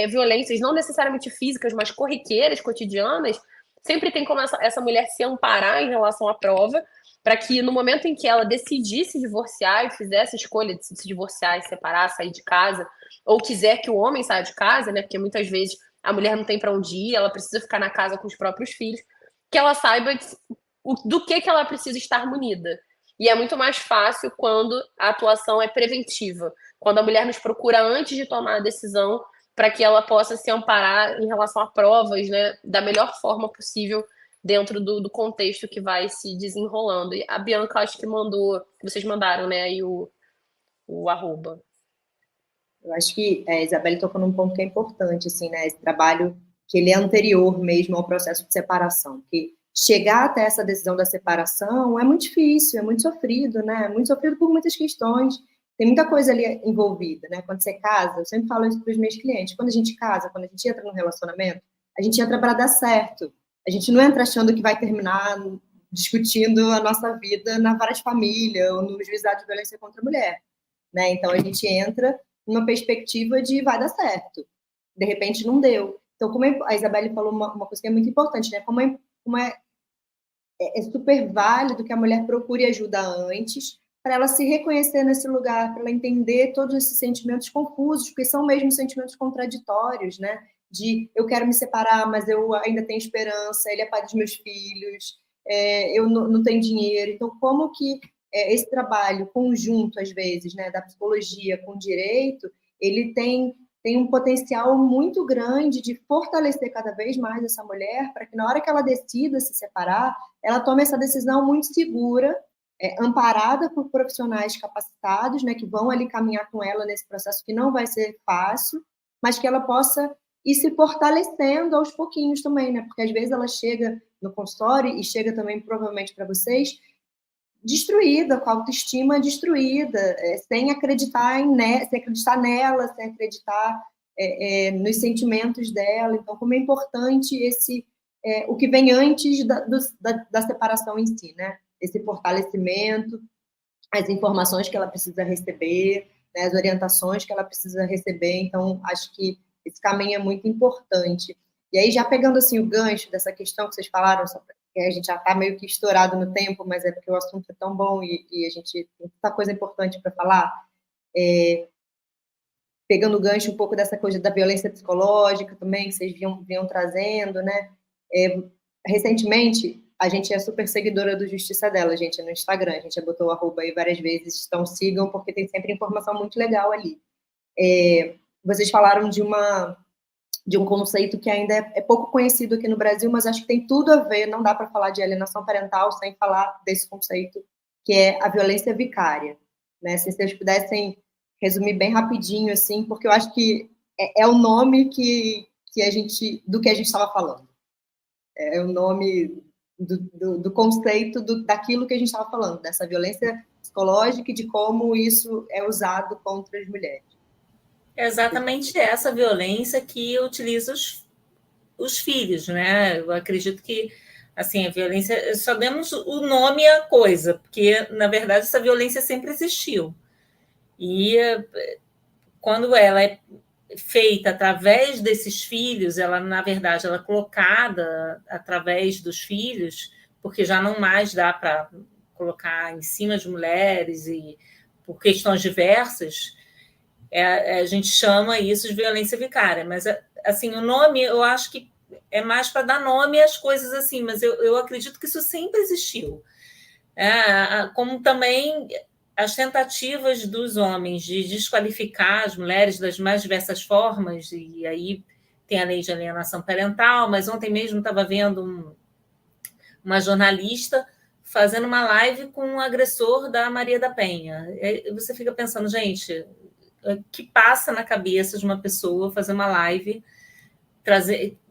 violências não necessariamente físicas, mas corriqueiras, cotidianas, sempre tem como essa mulher se amparar em relação à prova, para que no momento em que ela decidir se divorciar e fizer essa escolha de se divorciar e separar, sair de casa, ou quiser que o homem saia de casa, né? Porque muitas vezes a mulher não tem para onde ir, ela precisa ficar na casa com os próprios filhos, que ela saiba do que ela precisa estar munida. E é muito mais fácil quando a atuação é preventiva, quando a mulher nos procura antes de tomar a decisão, para que ela possa se amparar em relação a provas, né, da melhor forma possível dentro do contexto que vai se desenrolando. E a Bianca, acho que vocês mandaram, né, aí o arroba. Eu acho que a Isabelle tocou num ponto que é importante, assim, né, esse trabalho que ele é anterior mesmo ao processo de separação, que chegar até essa decisão da separação é muito difícil, é muito sofrido, né? É muito sofrido por muitas questões, tem muita coisa ali envolvida, né? Quando você casa, eu sempre falo isso para os meus clientes, quando a gente casa, quando a gente entra num relacionamento, a gente entra para dar certo, a gente não entra achando que vai terminar discutindo a nossa vida na vara de família ou no juizado de violência contra a mulher, né? Então a gente entra numa perspectiva de vai dar certo, de repente não deu. Então, como a Isabelle falou uma coisa que é muito importante, né? Como é super válido que a mulher procure ajuda antes, para ela se reconhecer nesse lugar, para ela entender todos esses sentimentos confusos, porque são mesmo sentimentos contraditórios, né? De eu quero me separar, mas eu ainda tenho esperança, ele é pai dos meus filhos, eu não tenho dinheiro. Então, como que esse trabalho conjunto, às vezes, né, da psicologia com o direito, ele tem um potencial muito grande de fortalecer cada vez mais essa mulher, para que na hora que ela decida se separar, ela tome essa decisão muito segura, amparada por profissionais capacitados, né, que vão ali caminhar com ela nesse processo que não vai ser fácil, mas que ela possa ir se fortalecendo aos pouquinhos também, né, porque às vezes ela chega no consultório e chega também provavelmente para vocês destruída, com a autoestima destruída, sem acreditar nela, sem acreditar nos sentimentos dela. Então, como é importante o que vem antes da separação em si, né? Esse fortalecimento, as informações que ela precisa receber, né? As orientações que ela precisa receber. Então, acho que esse caminho é muito importante. E aí, já pegando assim o gancho dessa questão que vocês falaram, a gente já está meio que estourado no tempo, mas é porque o assunto é tão bom e a gente tem tanta coisa importante para falar. Pegando o gancho um pouco dessa coisa da violência psicológica também, que vocês vinham trazendo, né? Recentemente, a gente é super seguidora do Justiça Dela, gente, no Instagram. A gente já botou o arroba aí várias vezes, então sigam, porque tem sempre informação muito legal ali. Vocês falaram de um conceito que ainda é pouco conhecido aqui no Brasil, mas acho que tem tudo a ver, não dá para falar de alienação parental sem falar desse conceito, que é a violência vicária, né? Se vocês pudessem resumir bem rapidinho, assim, porque eu acho que é o nome do que a gente estava falando. É o nome do conceito daquilo que a gente estava falando, dessa violência psicológica e de como isso é usado contra as mulheres. É exatamente essa violência que utiliza os filhos, né? Eu acredito que assim, a violência, só demos o nome à coisa, porque, na verdade, essa violência sempre existiu. E quando ela é feita através desses filhos, ela, na verdade, ela é colocada através dos filhos, porque já não mais dá para colocar em cima de mulheres e por questões diversas, a gente chama isso de violência vicária. Mas, assim, o nome, eu acho que é mais para dar nome às coisas assim, mas eu acredito que isso sempre existiu. Como também as tentativas dos homens de desqualificar as mulheres das mais diversas formas, e aí tem a lei de alienação parental, mas ontem mesmo estava vendo uma jornalista fazendo uma live com um agressor da Maria da Penha. E você fica pensando, gente, o que passa na cabeça de uma pessoa fazer uma live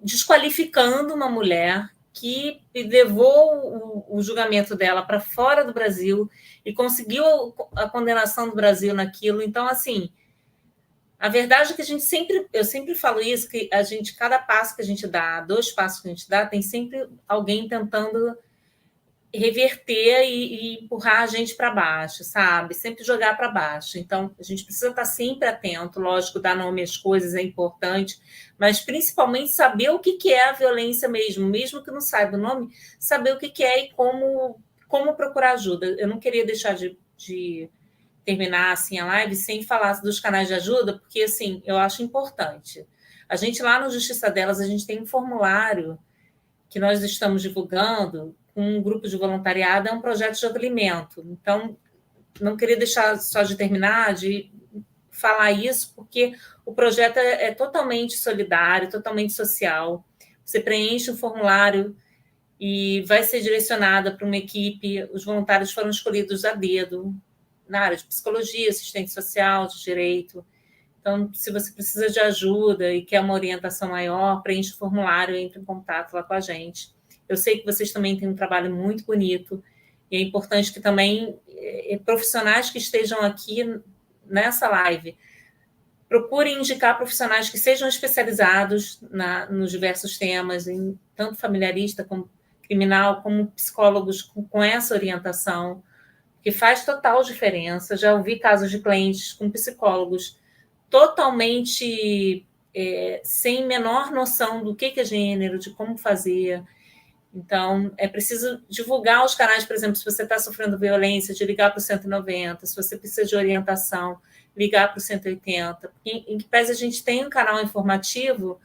desqualificando uma mulher que levou o julgamento dela para fora do Brasil e conseguiu a condenação do Brasil naquilo. Então, assim, a verdade é que eu sempre falo isso, que cada passo que a gente dá, 2 passos que a gente dá, tem sempre alguém tentando reverter e empurrar a gente para baixo, sabe? Sempre jogar para baixo. Então, a gente precisa estar sempre atento, lógico, dar nome às coisas é importante, mas principalmente saber o que é a violência mesmo que não saiba o nome, saber o que é e como procurar ajuda. Eu não queria deixar de terminar assim a live sem falar dos canais de ajuda, porque assim, eu acho importante. A gente lá no Justiça Delas, a gente tem um formulário que nós estamos divulgando com um grupo de voluntariado, é um projeto de acolhimento. Então, não queria deixar só de terminar, de falar isso, porque o projeto é totalmente solidário, totalmente social. Você preenche o formulário e vai ser direcionada para uma equipe. Os voluntários foram escolhidos a dedo, na área de psicologia, assistente social, de direito. Então, se você precisa de ajuda e quer uma orientação maior, preencha o formulário e entre em contato lá com a gente. Eu sei que vocês também têm um trabalho muito bonito e é importante que também profissionais que estejam aqui nessa live procurem indicar profissionais que sejam especializados nos diversos temas, em tanto familiarista como criminal, como psicólogos com essa orientação, que faz total diferença. Já ouvi casos de clientes com psicólogos totalmente sem menor noção do que é gênero, de como fazer. Então, é preciso divulgar os canais, por exemplo, se você está sofrendo violência, de ligar para o 190, se você precisa de orientação, ligar para o 180. Em que pese a gente tem um canal informativo,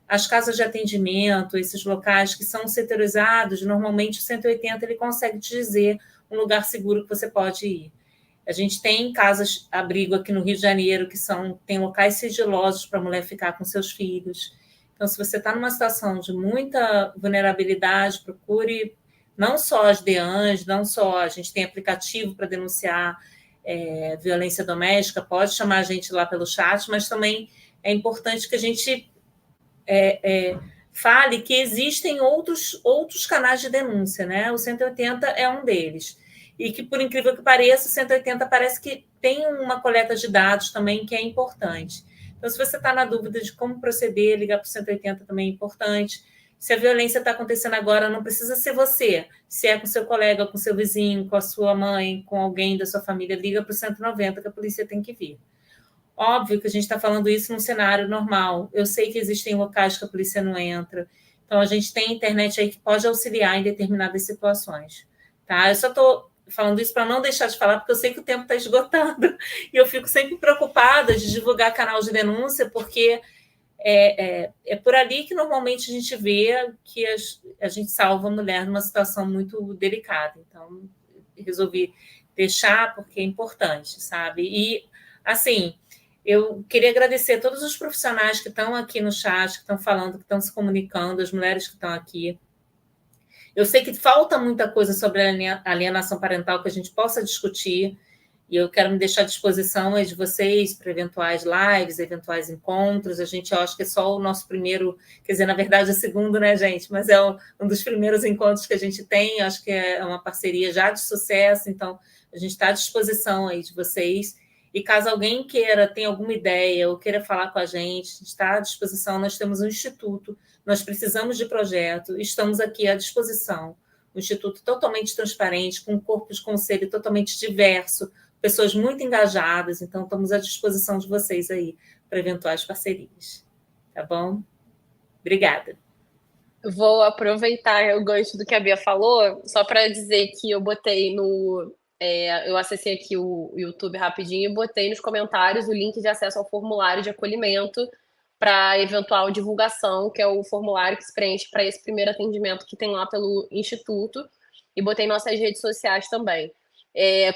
as casas de atendimento, esses locais que são setorizados, normalmente o 180 ele consegue te dizer um lugar seguro que você pode ir. A gente tem casas abrigo aqui no Rio de Janeiro que tem locais sigilosos para a mulher ficar com seus filhos. Então, se você está numa situação de muita vulnerabilidade, procure não só as DEANs, não só a gente tem aplicativo para denunciar violência doméstica, pode chamar a gente lá pelo chat, mas também é importante que a gente fale que existem outros canais de denúncia, né? O 180 é um deles. E que, por incrível que pareça, o 180 parece que tem uma coleta de dados também que é importante. Então, se você está na dúvida de como proceder, ligar para o 180 também é importante. Se a violência está acontecendo agora, não precisa ser você. Se é com seu colega, com seu vizinho, com a sua mãe, com alguém da sua família, liga para o 190 que a polícia tem que vir. Óbvio que a gente está falando isso num cenário normal. Eu sei que existem locais que a polícia não entra. Então, a gente tem internet aí que pode auxiliar em determinadas situações. Tá? Eu só estou falando isso para não deixar de falar, porque eu sei que o tempo está esgotando. E eu fico sempre preocupada de divulgar canal de denúncia, porque é por ali que normalmente a gente vê que a gente salva a mulher numa situação muito delicada. Então, resolvi deixar porque é importante, sabe? E, assim, eu queria agradecer a todos os profissionais que estão aqui no chat, que estão falando, que estão se comunicando, as mulheres que estão aqui. Eu sei que falta muita coisa sobre a alienação parental que a gente possa discutir, e eu quero me deixar à disposição de vocês para eventuais lives, eventuais encontros. A gente, eu acho que é só o nosso primeiro, quer dizer, na verdade é o segundo, né, gente? Mas é um dos primeiros encontros que a gente tem, eu acho que é uma parceria já de sucesso, então a gente está à disposição aí de vocês. E caso alguém tenha alguma ideia ou queira falar com a gente está à disposição. Nós temos um instituto, nós precisamos de projeto, estamos aqui à disposição. Um instituto totalmente transparente, com um corpo de conselho totalmente diverso, pessoas muito engajadas, então estamos à disposição de vocês aí para eventuais parcerias. Tá bom? Obrigada. Vou aproveitar o gancho do que a Bia falou, só para dizer que eu botei eu acessei aqui o YouTube rapidinho e botei nos comentários o link de acesso ao formulário de acolhimento para eventual divulgação, que é o formulário que se preenche para esse primeiro atendimento que tem lá pelo Instituto, e botei nossas redes sociais também.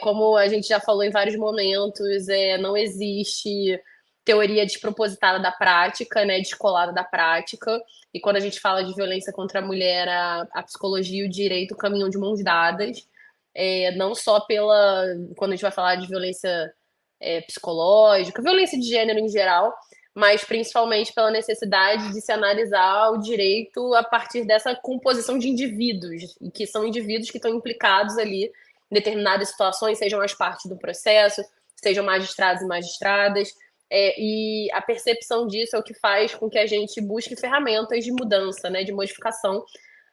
Como a gente já falou em vários momentos, não existe teoria despropositada da prática, né, descolada da prática, e quando a gente fala de violência contra a mulher, a psicologia e o direito caminham de mãos dadas, não só quando a gente vai falar de violência psicológica, violência de gênero em geral, mas principalmente pela necessidade de se analisar o direito a partir dessa composição de indivíduos, e que são indivíduos que estão implicados ali em determinadas situações, sejam as partes do processo, sejam magistrados e magistradas, e a percepção disso é o que faz com que a gente busque ferramentas de mudança, né, de modificação,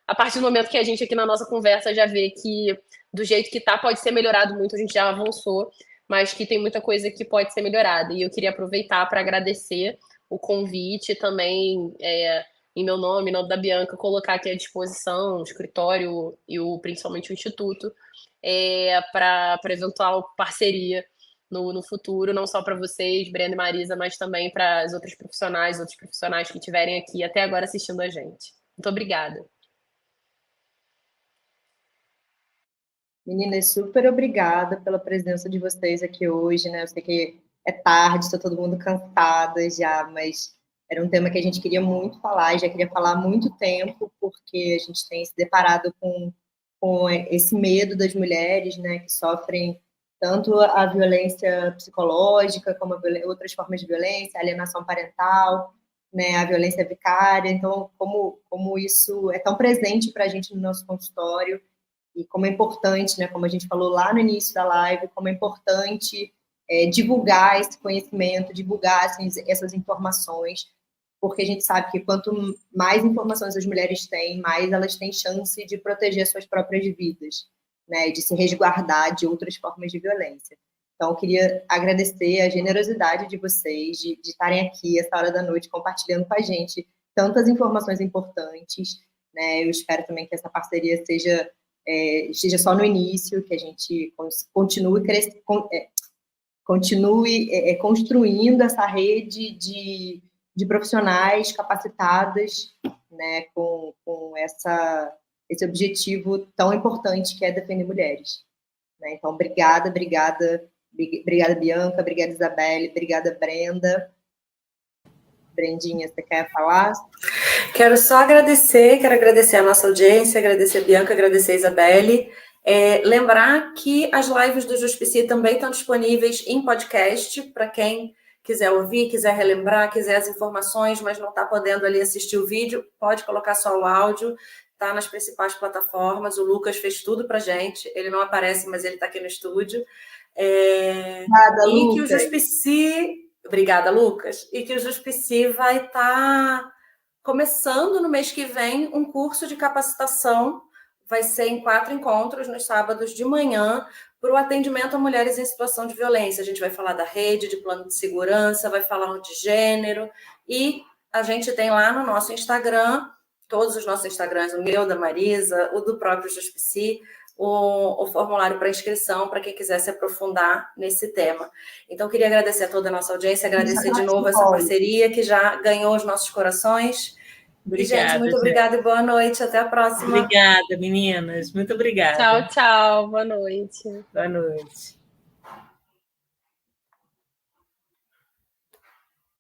a partir do momento que a gente aqui na nossa conversa já vê que do jeito que tá pode ser melhorado muito, a gente já avançou, mas que tem muita coisa que pode ser melhorada. E eu queria aproveitar para agradecer o convite também, em meu nome, em nome da Bianca, colocar aqui à disposição o escritório e principalmente o Instituto para eventual parceria no futuro, não só para vocês, Brenda e Marisa, mas também para as outros profissionais que estiverem aqui até agora assistindo a gente. Muito obrigada. Meninas, super obrigada pela presença de vocês aqui hoje, né? Eu sei que é tarde, está todo mundo cansada já, mas era um tema que a gente queria muito falar, e já queria falar há muito tempo, porque a gente tem se deparado com esse medo das mulheres, né, que sofrem tanto a violência psicológica, como outras formas de violência, a alienação parental, né, a violência vicária. Então, como isso é tão presente para a gente no nosso consultório e como é importante, né, como a gente falou lá no início da live, como é importante divulgar esse conhecimento, divulgar assim, essas informações, porque a gente sabe que quanto mais informações as mulheres têm, mais elas têm chance de proteger suas próprias vidas, né, de se resguardar de outras formas de violência. Então, eu queria agradecer a generosidade de vocês, de estarem aqui essa hora da noite compartilhando com a gente tantas informações importantes, né? Eu espero também que essa parceria esteja só no início, que a gente continue construindo essa rede de profissionais capacitadas, né, com esse objetivo tão importante que é defender mulheres. Né? Então, obrigada, Bianca, obrigada, Isabelle, obrigada, Brenda. Brendinha, você quer falar? Quero agradecer a nossa audiência, agradecer a Bianca, agradecer a Isabelle. Lembrar que as lives do Justiça também estão disponíveis em podcast, para quem quiser ouvir, quiser relembrar, quiser as informações, mas não está podendo ali assistir o vídeo, pode colocar só o áudio, está nas principais plataformas. O Lucas fez tudo para a gente, ele não aparece, mas ele está aqui no estúdio. Obrigada, e Lucas. Que o Justiça... Obrigada, Lucas. E que o Justiça vai estar começando no mês que vem um curso de capacitação, vai ser em 4 encontros, nos sábados de manhã, para o atendimento a mulheres em situação de violência. A gente vai falar da rede, de plano de segurança, vai falar de gênero, e a gente tem lá no nosso Instagram, todos os nossos Instagrams, o meu, da Marisa, o do próprio Justiça, o formulário para inscrição, para quem quiser se aprofundar nesse tema. Então, queria agradecer a toda a nossa audiência, agradecer de novo essa parceria que já ganhou os nossos corações. Obrigada, gente, muito obrigada e boa noite. Até a próxima. Obrigada, meninas. Muito obrigada. Tchau, tchau. Boa noite. Boa noite.